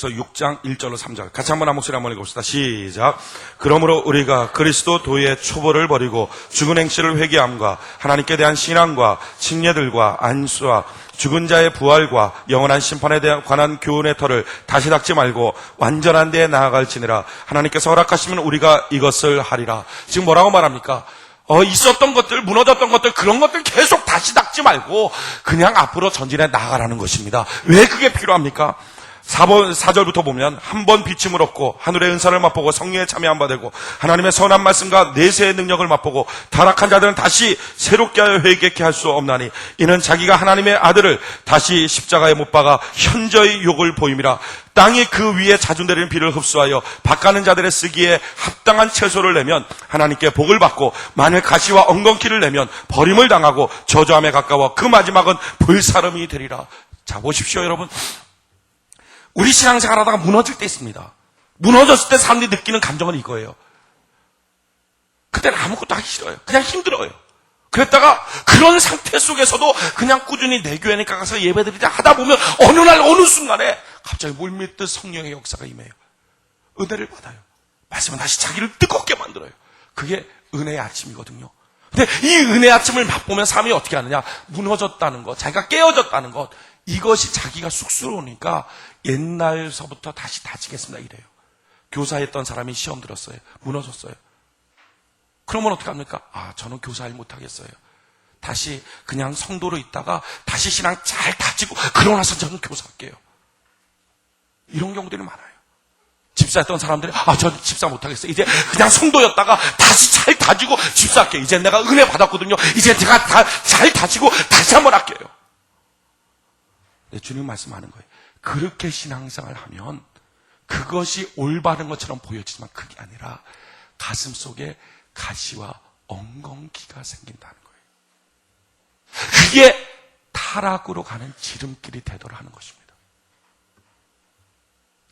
에베소서 6장 1절로 3절 같이 한번 한 목소리 한번 읽어봅시다. 시작. 그러므로 우리가 그리스도 도의 초보를 버리고 죽은 행실을 회개함과 하나님께 대한 신앙과 칭례들과 안수와 죽은 자의 부활과 영원한 심판에 관한 교훈의 터를 다시 닦지 말고 완전한 데에 나아갈지니라. 하나님께서 허락하시면 우리가 이것을 하리라. 지금 뭐라고 말합니까? 있었던 것들, 무너졌던 것들, 그런 것들 계속 다시 닦지 말고 그냥 앞으로 전진해 나가라는 것입니다. 왜 그게 필요합니까? 4절부터 보면 한 번 비침을 얻고 하늘의 은사를 맛보고 성령에 참여한 바 되고 하나님의 선한 말씀과 내세의 능력을 맛보고 타락한 자들은 다시 새롭게 하여 회개케 할 수 없나니 이는 자기가 하나님의 아들을 다시 십자가에 못 박아 현저히 욕을 보임이라. 땅이 그 위에 자주 내리는 비를 흡수하여 밭가는 자들의 쓰기에 합당한 채소를 내면 하나님께 복을 받고 만일 가시와 엉겅퀴를 내면 버림을 당하고 저주함에 가까워 그 마지막은 불사름이 되리라. 자, 보십시오 여러분. 우리 신앙생활 하다가 무너질 때 있습니다. 무너졌을 때 사람들이 느끼는 감정은 이거예요. 그때는 아무것도 하기 싫어요. 그냥 힘들어요. 그랬다가 그런 상태 속에서도 그냥 꾸준히 내 교회니까 가서 예배드리자 하다 보면 어느 날 어느 순간에 갑자기 물밀듯 성령의 역사가 임해요. 은혜를 받아요. 말씀은 다시 자기를 뜨겁게 만들어요. 그게 은혜의 아침이거든요. 근데 이 은혜의 아침을 맛보면 사람이 어떻게 하느냐? 무너졌다는 것, 자기가 깨어졌다는 것, 이것이 자기가 쑥스러우니까 옛날서부터 다시 다지겠습니다 이래요. 교사했던 사람이 시험 들었어요. 무너졌어요. 그러면 어떡합니까? 저는 교사일 못하겠어요. 다시 그냥 성도로 있다가 다시 신앙 잘 다지고 그러고 나서 저는 교사할게요. 이런 경우들이 많아요. 집사했던 사람들이 저는 집사 못하겠어요. 이제 그냥 성도였다가 다시 잘 다지고 집사할게요. 이제 내가 은혜 받았거든요. 이제 제가 잘 다지고 다시 한번 할게요. 네, 주님 말씀하는 거예요. 그렇게 신앙생활을 하면 그것이 올바른 것처럼 보여지지만 그게 아니라 가슴 속에 가시와 엉겅퀴가 생긴다는 거예요. 그게 타락으로 가는 지름길이 되도록 하는 것입니다.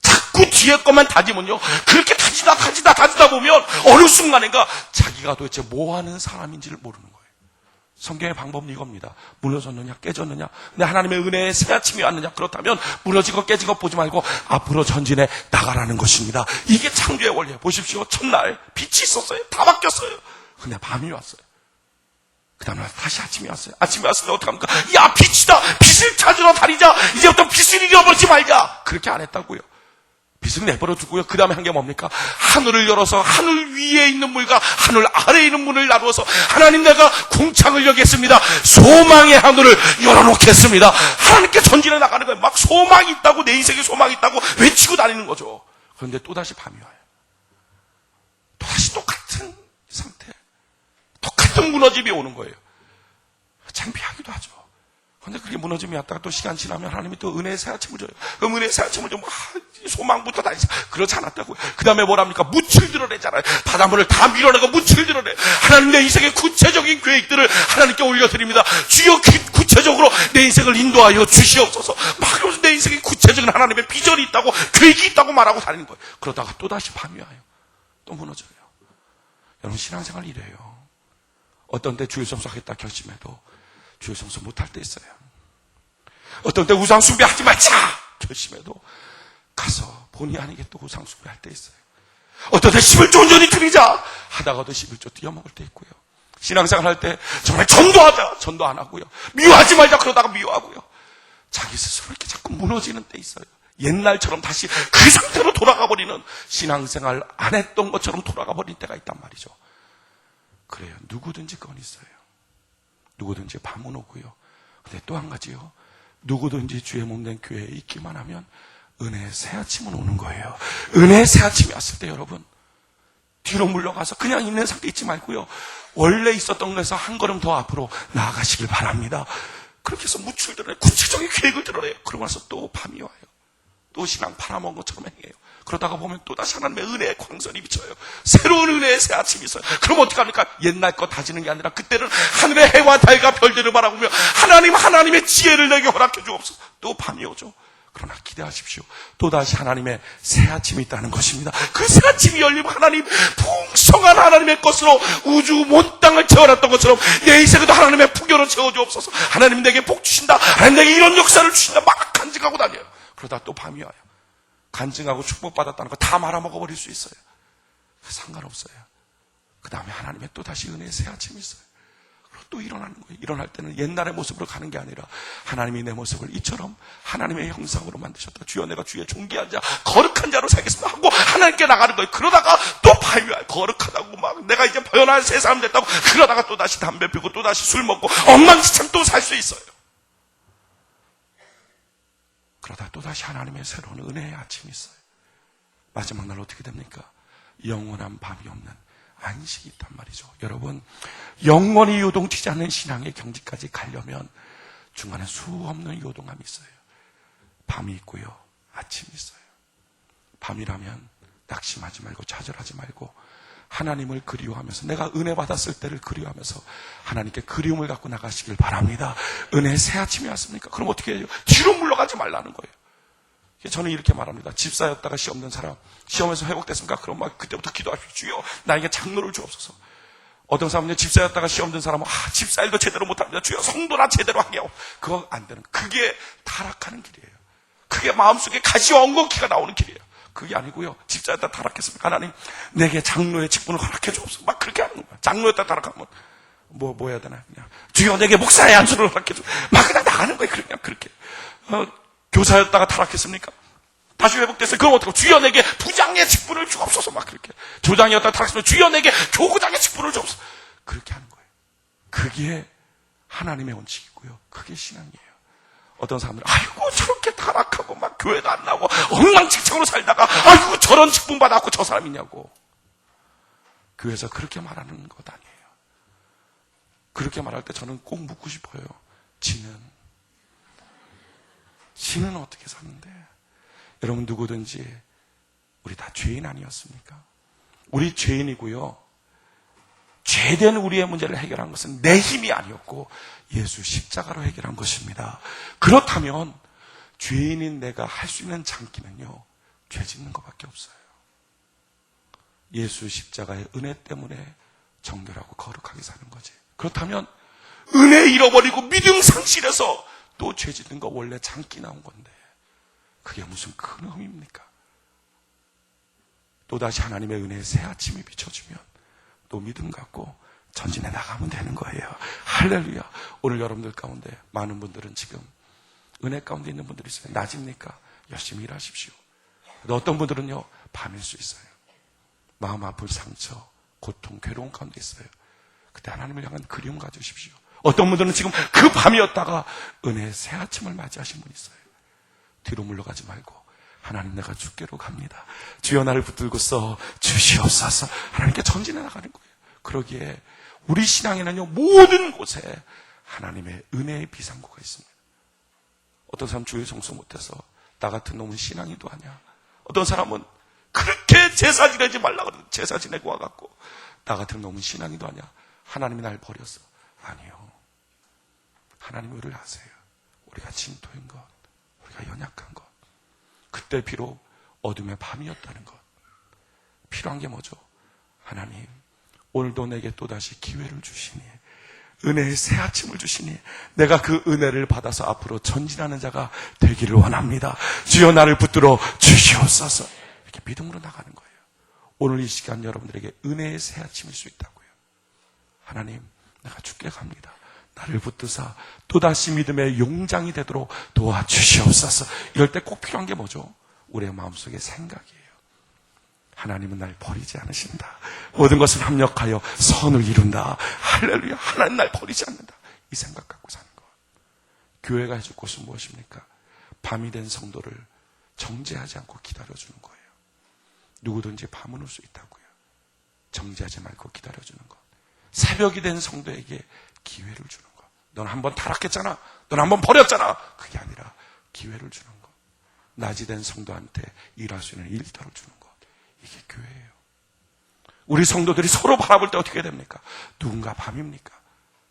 자꾸 뒤에 것만 다지면요, 그렇게 다지다 보면 어느 순간인가 자기가 도대체 뭐 하는 사람인지를 모르는 거예요. 성경의 방법은 이겁니다. 무너졌느냐 깨졌느냐, 근데 하나님의 은혜에 새 아침이 왔느냐, 그렇다면 무너지고 깨지고 보지 말고 앞으로 전진해 나가라는 것입니다. 이게 창조의 원리예요. 보십시오. 첫날 빛이 있었어요. 다 바뀌었어요. 근데 밤이 왔어요. 그 다음날 다시 아침이 왔어요. 아침이 왔을 때 어떡합니까? 야, 빛이다. 빛을 찾으러 다니자. 이제부터 빛을 잃어버리지 말자. 그렇게 안 했다고요. 빛을 내버려 두고요. 그 다음에 한 게 뭡니까? 하늘을 열어서 하늘 위에 있는 물과 하늘 아래에 있는 문을 나누어서 하나님, 내가 궁창을 여겠습니다. 소망의 하늘을 열어놓겠습니다. 하나님께 전진해 나가는 거예요. 막 소망이 있다고, 내 인생에 소망이 있다고 외치고 다니는 거죠. 그런데 또다시 밤이 와요. 또다시 똑같은 상태, 똑같은 무너짐이 오는 거예요. 창피하기도 하죠. 근데 그게 무너짐이 왔다가 또 시간 지나면 하나님이 또 은혜의 새 아침을 줘요. 그럼 은혜의 새 아침을 좀 소망부터 다니자. 그렇지 않았다고요. 그 다음에 뭐랍니까? 묻힐 드러내잖아요. 바닷물을 다 밀어내고 묻힐 드러내. 하나님, 내 인생의 구체적인 계획들을 하나님께 올려드립니다. 주여, 구체적으로 내 인생을 인도하여 주시옵소서. 막 그러면서 내 인생의 구체적인 하나님의 비전이 있다고, 계획이 있다고 말하고 다니는 거예요. 그러다가 또다시 밤이 와요. 또 무너져요. 여러분, 신앙생활 이래요. 어떤 때 주일 성수하겠다 결심해도 주일 성수 못할 때 있어요. 어떤 때 우상 숭배하지 말자 결심해도 가서 본의 아니게 또 우상 숭배할 때 있어요. 어떤 때 11조 온전히 드리자 하다가도 11조 뛰어먹을 때 있고요. 신앙생활 할 때 정말 전도하자, 전도 안 하고요. 미워하지 말자 그러다가 미워하고요. 자기 스스로 이렇게 자꾸 무너지는 때 있어요. 옛날처럼 다시 그 상태로 돌아가 버리는, 신앙생활 안 했던 것처럼 돌아가 버린 때가 있단 말이죠. 그래요. 누구든지 그건 있어요. 누구든지 밤은 오고요. 근데 또 한 가지요. 누구든지 주의 몸된 교회에 있기만 하면 은혜의 새 아침은 오는 거예요. 은혜의 새 아침이 왔을 때 여러분, 뒤로 물러가서 그냥 있는 상태 있지 말고요. 원래 있었던 곳에서 한 걸음 더 앞으로 나아가시길 바랍니다. 그렇게 해서 무출 드러내, 구체적인 계획을 드러내요. 그러고 나서 또 밤이 와요. 또 신앙 팔아먹은 것처럼 행해요. 그러다가 보면 또다시 하나님의 은혜의 광선이 비쳐요. 새로운 은혜의 새 아침이 있어요. 그럼 어떡합니까? 옛날 거 다지는 게 아니라 그때는 하늘의 해와 달과 별들을 바라보며 하나님의 지혜를 내게 허락해 주옵소서. 또 밤이 오죠. 그러나 기대하십시오. 또다시 하나님의 새 아침이 있다는 것입니다. 그 새 아침이 열리면 하나님, 풍성한 하나님의 것으로 우주 온 땅을 채워놨던 것처럼 내 인생에도 하나님의 풍요를 채워주옵소서. 하나님 내게 복 주신다, 하나님 내게 이런 역사를 주신다 막 간직하고 다녀요. 그러다 또 밤이 와요. 간증하고 축복받았다는 거 다 말아먹어버릴 수 있어요. 상관없어요. 그 다음에 하나님의 또 다시 은혜의 새 아침이 있어요. 그리고 또 일어나는 거예요. 일어날 때는 옛날의 모습으로 가는 게 아니라 하나님이 내 모습을 이처럼 하나님의 형상으로 만드셨다. 주여 내가 주의 존귀한 자 거룩한 자로 살겠습니다 하고 하나님께 나가는 거예요. 그러다가 또 거룩하다고 막 내가 이제 변화한 새 사람 됐다고 그러다가 또 다시 담배 피우고 또 다시 술 먹고 엉망진창 또 살 수 있어요. 그러다 또 다시 하나님의 새로운 은혜의 아침이 있어요. 마지막 날 어떻게 됩니까? 영원한 밤이 없는 안식이 있단 말이죠. 여러분, 영원히 요동치지 않는 신앙의 경지까지 가려면 중간에 수없는 요동함이 있어요. 밤이 있고요, 아침이 있어요. 밤이라면 낙심하지 말고 좌절하지 말고 하나님을 그리워하면서 내가 은혜 받았을 때를 그리워하면서 하나님께 그리움을 갖고 나가시길 바랍니다. 은혜의 새 아침이 왔습니까? 그럼 어떻게 해요? 뒤로 물러가지 말라는 거예요. 저는 이렇게 말합니다. 집사였다가 시험 든 사람, 시험에서 회복됐습니까? 그럼 막 그때부터 기도하십시오. 주여, 나에게 장로를 주옵소서. 어떤 사람은 집사였다가 시험 든 사람은 집사 일도 제대로 못합니다. 주여, 성도나 제대로 하게 하고. 그거 안 되는 거예요. 그게 타락하는 길이에요. 그게 마음속에 가시 엉겅퀴가 나오는 길이에요. 그게 아니고요. 집사였다 타락했습니까? 하나님, 내게 장로의 직분을 허락해 주옵소서. 막 그렇게 하는 거예요. 장로였다 타락하면 뭐 해야 되나? 그냥 주여, 내게 목사의 안수를 허락해 주옵소서. 막 그냥 나가는 거예요. 그냥 그렇게. 교사였다가 타락했습니까? 다시 회복됐어요. 그럼 어떡하고? 주여 내게 부장의 직분을 주옵소서. 막 그렇게. 조장이었다가 타락했으면 주여 내게 교구장의 직분을 주옵소서. 그렇게 하는 거예요. 그게 하나님의 원칙이고요. 그게 신앙이에요. 어떤 사람들은 아이고 저렇게 타락하고 막 교회도 안 나오고 엉망진창으로 살다가 아이고 저런 직분 받았고 저 사람이냐고. 교회에서 그렇게 말하는 것 아니에요. 그렇게 말할 때 저는 꼭 묻고 싶어요. 지는 어떻게 사는데? 여러분 누구든지 우리 다 죄인 아니었습니까? 우리 죄인이고요. 죄된 우리의 문제를 해결한 것은 내 힘이 아니었고 예수 십자가로 해결한 것입니다. 그렇다면 죄인인 내가 할 수 있는 장기는요, 죄 짓는 것밖에 없어요. 예수 십자가의 은혜 때문에 정결하고 거룩하게 사는 거지. 그렇다면 은혜 잃어버리고 믿음 상실해서 또 죄 짓는 거 원래 장기 나온 건데 그게 무슨 큰 흠입니까? 또다시 하나님의 은혜의 새 아침이 비춰주면 또 믿음 갖고 전진해 나가면 되는 거예요. 할렐루야. 오늘 여러분들 가운데 많은 분들은 지금 은혜 가운데 있는 분들이 있어요. 낮입니까? 열심히 일하십시오. 어떤 분들은요, 밤일 수 있어요. 마음 아플 상처, 고통, 괴로움 가운데 있어요. 그때 하나님을 향한 그리움 가지십시오. 어떤 분들은 지금 그 밤이었다가 은혜의 새 아침을 맞이하신 분이 있어요. 뒤로 물러가지 말고 하나님 내가 주께로 갑니다. 주여 나를 붙들고서 주시옵소서. 하나님께 전진해 나가는 거예요. 그러기에 우리 신앙에는요, 모든 곳에 하나님의 은혜의 비상구가 있습니다. 어떤 사람 주일 성수 못해서 나 같은 놈은 신앙이도 아니야. 어떤 사람은 그렇게 제사 지내지 말라 그러는데 제사 지내고 와갖고 나 같은 놈은 신앙이도 아니야. 하나님이 날 버렸어. 아니요. 하나님 의를 아세요. 우리가 진토인 것, 우리가 연약한 것, 그때 비록 어둠의 밤이었다는 것. 필요한 게 뭐죠? 하나님, 오늘도 내게 또다시 기회를 주시니, 은혜의 새 아침을 주시니 내가 그 은혜를 받아서 앞으로 전진하는 자가 되기를 원합니다. 주여 나를 붙들어 주시옵소서. 이렇게 믿음으로 나가는 거예요. 오늘 이 시간 여러분들에게 은혜의 새 아침일 수 있다고요. 하나님, 내가 주께 갑니다. 나를 붙드사 또다시 믿음의 용장이 되도록 도와주시옵소서. 이럴 때 꼭 필요한 게 뭐죠? 우리의 마음속의 생각이에요. 하나님은 날 버리지 않으신다. 모든 것을 합력하여 선을 이룬다. 할렐루야. 하나님 날 버리지 않는다. 이 생각 갖고 사는 것. 교회가 해줄 것은 무엇입니까? 밤이 된 성도를 정죄하지 않고 기다려주는 거예요. 누구든지 밤은 올 수 있다고요. 정죄하지 말고 기다려주는 것. 새벽이 된 성도에게 기회를 주는 것. 넌 한번 타락했잖아. 넌 한번 버렸잖아. 그게 아니라 기회를 주는 것. 낮이 된 성도한테 일할 수 있는 일터를 주는 것. 이게 교회예요. 우리 성도들이 서로 바라볼 때 어떻게 됩니까? 누군가 밤입니까?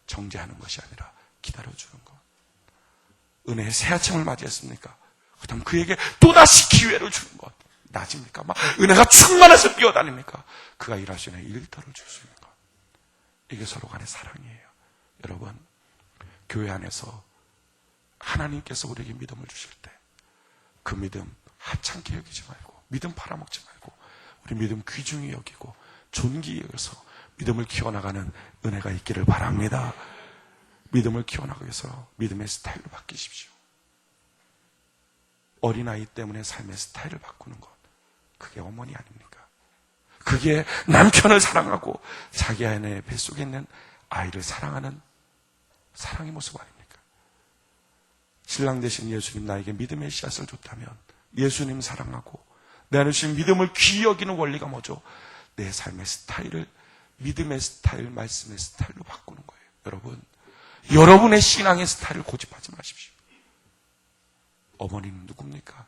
정죄하는 것이 아니라 기다려주는 것. 은혜의 새 아침을 맞이했습니까? 그 다음 그에게 또다시 기회를 주는 것. 낮입니까? 막 은혜가 충만해서 뛰어다닙니까? 그가 일할 수 있는 일터를 줄 수 있는 것. 이게 서로 간의 사랑이에요. 여러분, 교회 안에서 하나님께서 우리에게 믿음을 주실 때 그 믿음 하찮게 여기지 말고, 믿음 팔아먹지 말고, 우리 믿음 귀중히 여기고 존귀히 여겨서 믿음을 키워나가는 은혜가 있기를 바랍니다. 믿음을 키워나가기 위해서 믿음의 스타일로 바뀌십시오. 어린아이 때문에 삶의 스타일을 바꾸는 것, 그게 어머니 아닙니까? 그게 남편을 사랑하고 자기 아내 뱃속에 있는 아이를 사랑하는 사랑의 모습 아닙니까? 신랑 되신 예수님 나에게 믿음의 씨앗을 줬다면 예수님 사랑하고 내 안에 주신 믿음을 귀히 여기는 원리가 뭐죠? 내 삶의 스타일을 믿음의 스타일, 말씀의 스타일로 바꾸는 거예요. 여러분, 여러분의 신앙의 스타일을 고집하지 마십시오. 어머니는 누굽니까?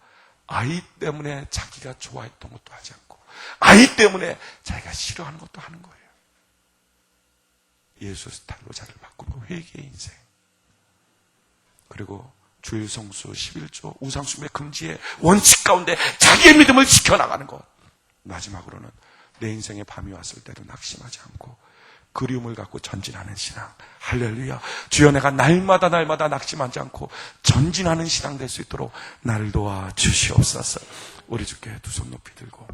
아이 때문에 자기가 좋아했던 것도 하지 않고 아이 때문에 자기가 싫어하는 것도 하는 거예요. 예수 스타일로 자기를 바꾸는 회개의 인생. 그리고 주일 성수 11조 우상숭배 금지의 원칙 가운데 자기의 믿음을 지켜나가는 것. 마지막으로는 내 인생에 밤이 왔을 때도 낙심하지 않고 그리움을 갖고 전진하는 신앙. 할렐루야. 주여, 내가 날마다 낙심하지 않고 전진하는 신앙 될 수 있도록 나를 도와 주시옵소서. 우리 주께 두 손 높이 들고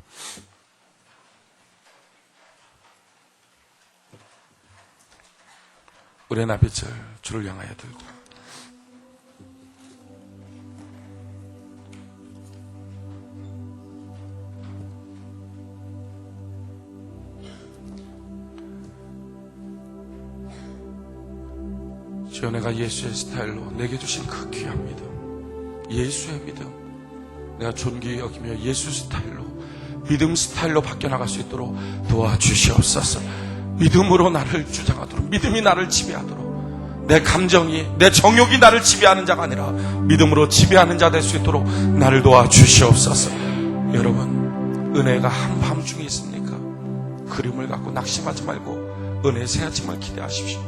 우리의 나빛을 주를 향하여 들고 주여, 내가 예수의 스타일로 내게 주신 그 귀한 믿음, 예수의 믿음, 내가 존귀히 여기며 예수 스타일로, 믿음 스타일로 바뀌어나갈 수 있도록 도와주시옵소서. 믿음으로 나를 주장하도록, 믿음이 나를 지배하도록, 내 감정이, 내 정욕이 나를 지배하는 자가 아니라 믿음으로 지배하는 자 될 수 있도록 나를 도와주시옵소서. 여러분, 은혜가 한밤중에 있습니까? 그림을 갖고 낙심하지 말고 은혜의 새 아침을 기대하십시오.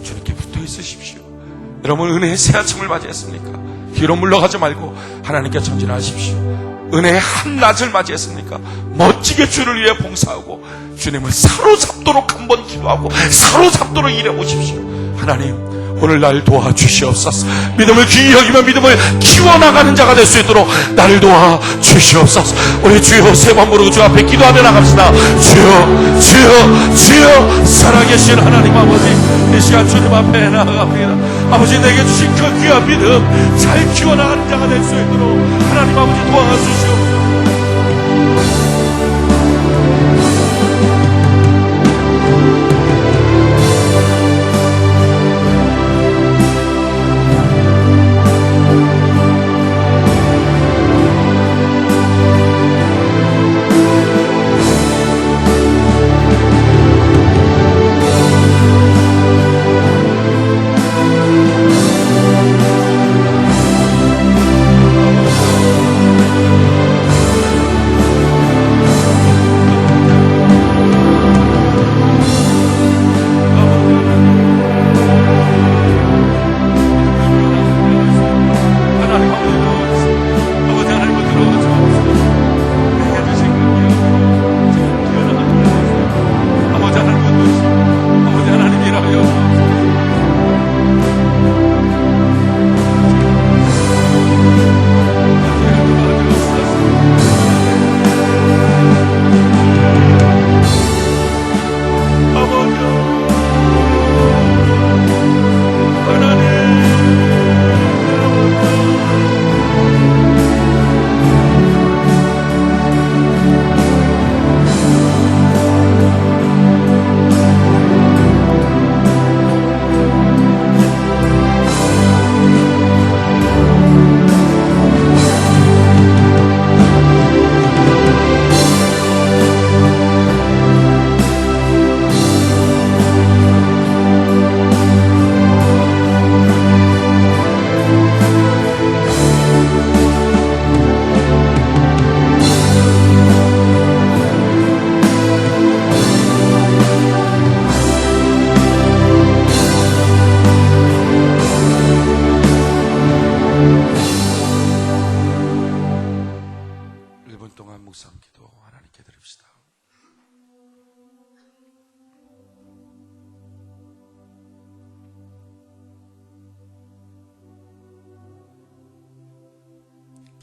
주님께 붙어 있으십시오. 여러분, 은혜의 새 아침을 맞이했습니까? 뒤로 물러가지 말고 하나님께 전진하십시오. 은혜의 한낮을 맞이했습니까? 멋지게 주를 위해 봉사하고 주님을 사로잡도록 한번 기도하고 사로잡도록 일해보십시오. 하나님, 오늘 날 도와주시옵소서. 믿음을 귀히 여기며 믿음을 키워나가는 자가 될 수 있도록 나를 도와주시옵소서. 우리 주여 세 번 부르고 주 앞에 기도하며 나갑시다. 주여, 주여, 주여. 살아계신 하나님 아버지, 이 시간 주님 앞에 나아갑니다. 아버지, 내게 주신 그 귀한 믿음 잘 키워나가는 자가 될 수 있도록 하나님 아버지 도와주시옵소서.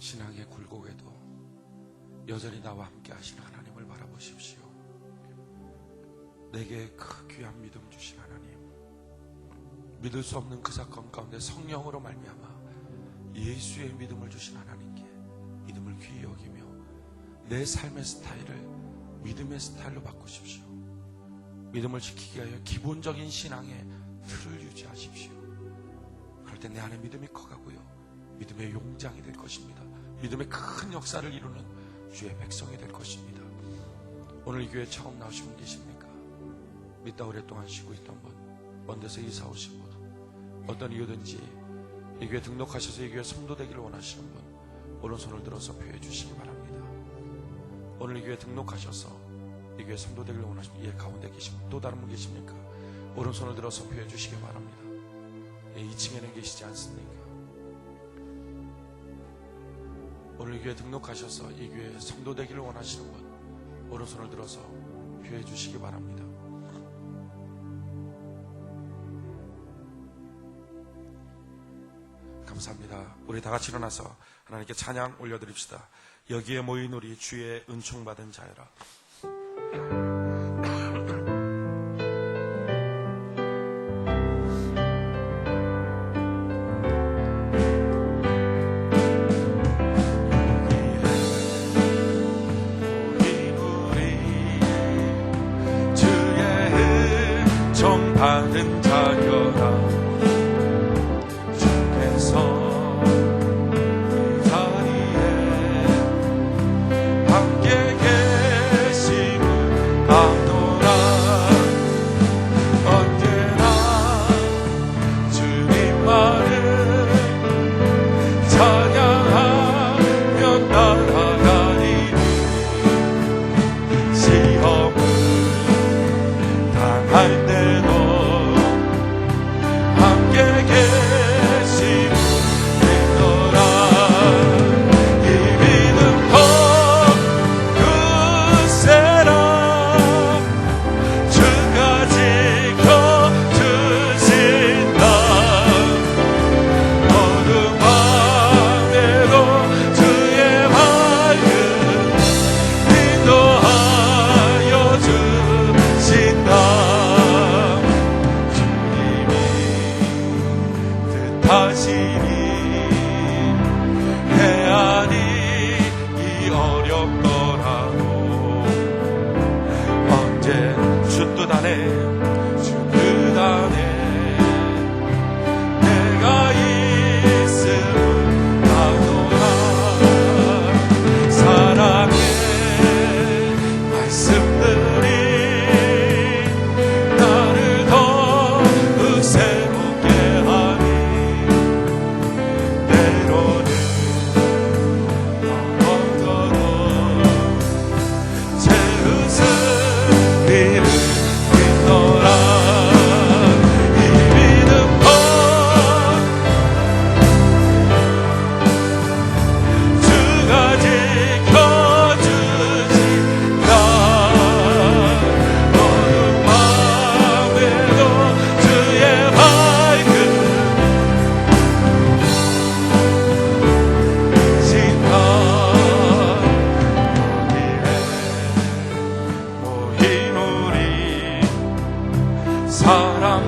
신앙의 굴곡에도 여전히 나와 함께 하시는 하나님을 바라보십시오. 내게 그 귀한 믿음 주신 하나님, 믿을 수 없는 그 사건 가운데 성령으로 말미암아 예수의 믿음을 주신 하나님께 믿음을 귀히 여기며 내 삶의 스타일을 믿음의 스타일로 바꾸십시오. 믿음을 지키기 위하여 기본적인 신앙의 틀을 유지하십시오. 그럴 때 내 안에 믿음이 커가고요, 믿음의 용장이 될 것입니다. 믿음의 큰 역사를 이루는 주의 백성이 될 것입니다. 오늘 이 교회 처음 나오신 분 계십니까? 믿다 오랫동안 쉬고 있던 분, 먼 데서 이사 오신 분, 어떤 이유든지 이 교회 등록하셔서 이 교회 성도되기를 원하시는 분, 오른손을 들어서 표해 주시기 바랍니다. 오늘 이 교회 등록하셔서 이 교회 성도되기를 원하시는 분, 가운데 계신 분, 또 다른 분 계십니까? 오른손을 들어서 표해 주시기 바랍니다. 2층에는 계시지 않습니까? 오늘 이 교회 등록하셔서 이 교회 성도되기를 원하시는 분, 오른손을 들어서 표해 주시기 바랍니다. 감사합니다. 우리 다 같이 일어나서 하나님께 찬양 올려드립시다. 여기에 모인 우리 주의 은총받은 자여라. 받은 자여라. 주께서 이 자리에 함께 계심을 아노라. 언제나 주님만을 찬양하며 따라가리니 시험을 당할 때도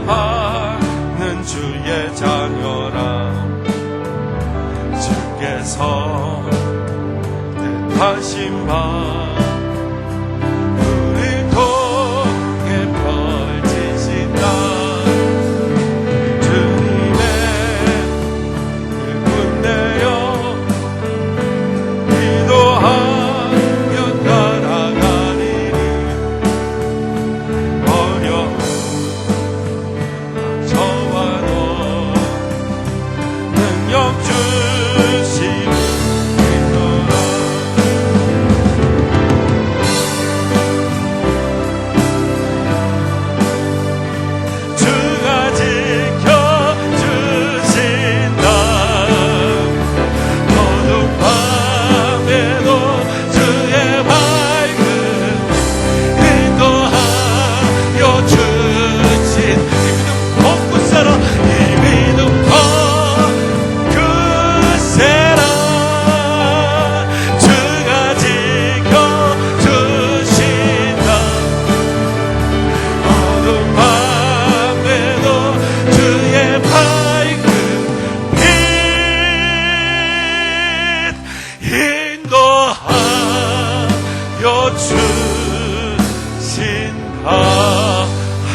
사랑하는 주의 자녀라. 주께서 뜻하신 바 우리 통해 펼치신 날 주님의 뜻을 내어 기도하며 따라가리니 어려운 저와 너 능력 주시는 믿노라.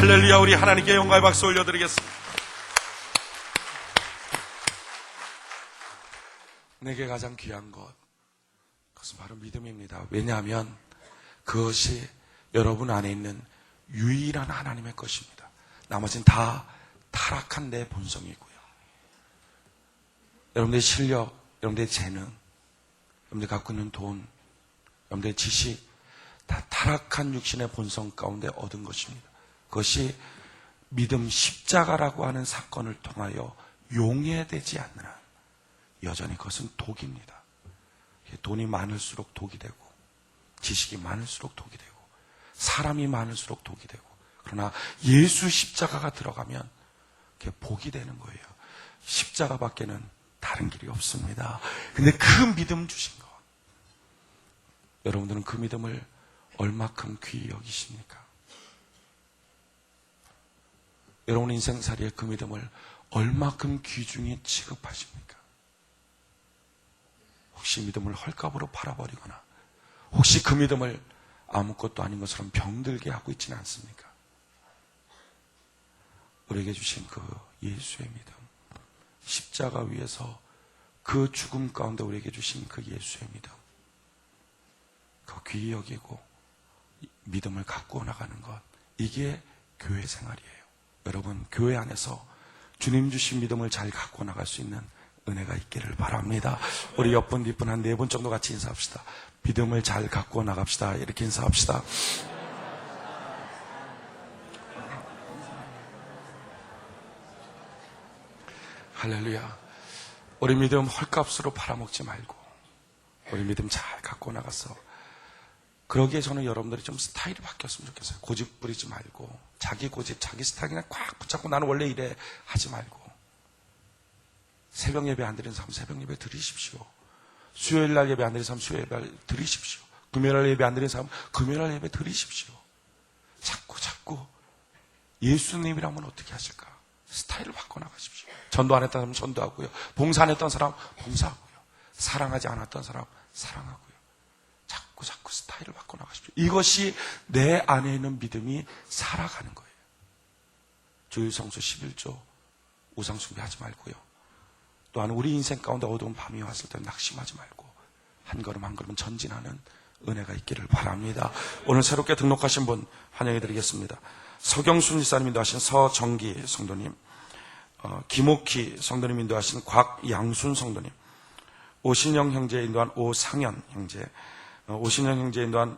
할렐루야. 우리 하나님께 영광의 박수 올려드리겠습니다. 내게 가장 귀한 것, 그것은 바로 믿음입니다. 왜냐하면 그것이 여러분 안에 있는 유일한 하나님의 것입니다. 나머지는 다 타락한 내 본성이고요. 여러분들의 실력, 여러분들의 재능, 여러분들이 갖고 있는 돈, 여러분들의 지식, 다 타락한 육신의 본성 가운데 얻은 것입니다. 그것이 믿음 십자가라고 하는 사건을 통하여 용해되지 않는 한 여전히 그것은 독입니다. 돈이 많을수록 독이 되고, 지식이 많을수록 독이 되고, 사람이 많을수록 독이 되고, 그러나 예수 십자가가 들어가면 그게 복이 되는 거예요. 십자가밖에는 다른 길이 없습니다. 근데 그 믿음 주신 것, 여러분들은 그 믿음을 얼마큼 귀히 여기십니까? 여러분 인생살이에 그 믿음을 얼마큼 귀중히 취급하십니까? 혹시 믿음을 헐값으로 팔아버리거나, 혹시 그 믿음을 아무것도 아닌 것처럼 병들게 하고 있지는 않습니까? 우리에게 주신 그 예수의 믿음, 십자가 위에서 그 죽음 가운데 우리에게 주신 그 예수의 믿음, 그 귀히 여기고 믿음을 갖고 나가는 것, 이게 교회 생활이에요. 여러분, 교회 안에서 주님 주신 믿음을 잘 갖고 나갈 수 있는 은혜가 있기를 바랍니다. 우리 옆분 뒷분 한 4분 정도 같이 인사합시다. 믿음을 잘 갖고 나갑시다. 이렇게 인사합시다. 할렐루야. 우리 믿음 헐값으로 팔아먹지 말고 우리 믿음 잘 갖고 나가서, 그러기에 저는 여러분들이 좀 스타일이 바뀌었으면 좋겠어요. 고집 부리지 말고, 자기 고집, 자기 스타일이나 꽉 붙잡고 나는 원래 이래 하지 말고, 새벽 예배 안 드리는 사람 새벽 예배 드리십시오. 수요일 날 예배 안 드리는 사람 수요일 예배 드리십시오. 금요일 날 예배 안 드리는 사람 금요일 날 예배 드리십시오. 자꾸 예수님이라면 어떻게 하실까? 스타일을 바꿔나가십시오. 전도 안 했던 사람 전도하고요. 봉사 안 했던 사람 봉사하고요. 사랑하지 않았던 사람 사랑하고요. 자꾸 스타일을 바꿔나가십시오. 이것이 내 안에 있는 믿음이 살아가는 거예요. 주일성수 11조 우상숭배하지 말고요. 또한 우리 인생 가운데 어두운 밤이 왔을 때 낙심하지 말고 한 걸음 한 걸음 전진하는 은혜가 있기를 바랍니다. 오늘 새롭게 등록하신 분 환영해 드리겠습니다. 서경순 지사님 인도하신 서정기 성도님, 김옥희 성도님 인도하신 곽양순 성도님, 오신영 형제 인도한 오상현 형제, 오신영 형제 인도한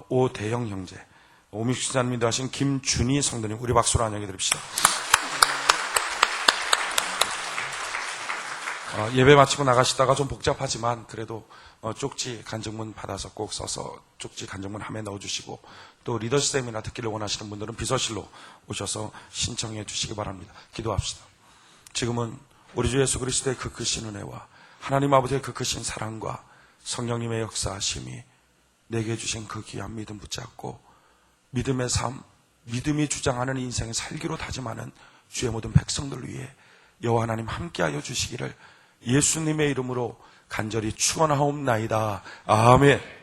오대영 형제, 오믹 지사님 인도하신 김준희 성도님, 우리 박수로 환영해 드립시다. 예배 마치고 나가시다가 좀 복잡하지만 그래도 쪽지 간증문 받아서 꼭 써서 쪽지 간증문 함에 넣어주시고, 또 리더십쌤이나 듣기를 원하시는 분들은 비서실로 오셔서 신청해 주시기 바랍니다. 기도합시다. 지금은 우리 주 예수 그리스도의 그 크신 은혜와 하나님 아버지의 그 크신 사랑과 성령님의 역사하심이 내게 주신 그 귀한 믿음 붙잡고 믿음의 삶, 믿음이 주장하는 인생을 살기로 다짐하는 주의 모든 백성들 위해 여호와 하나님 함께하여 주시기를 예수님의 이름으로 간절히 축원하옵나이다. 아멘.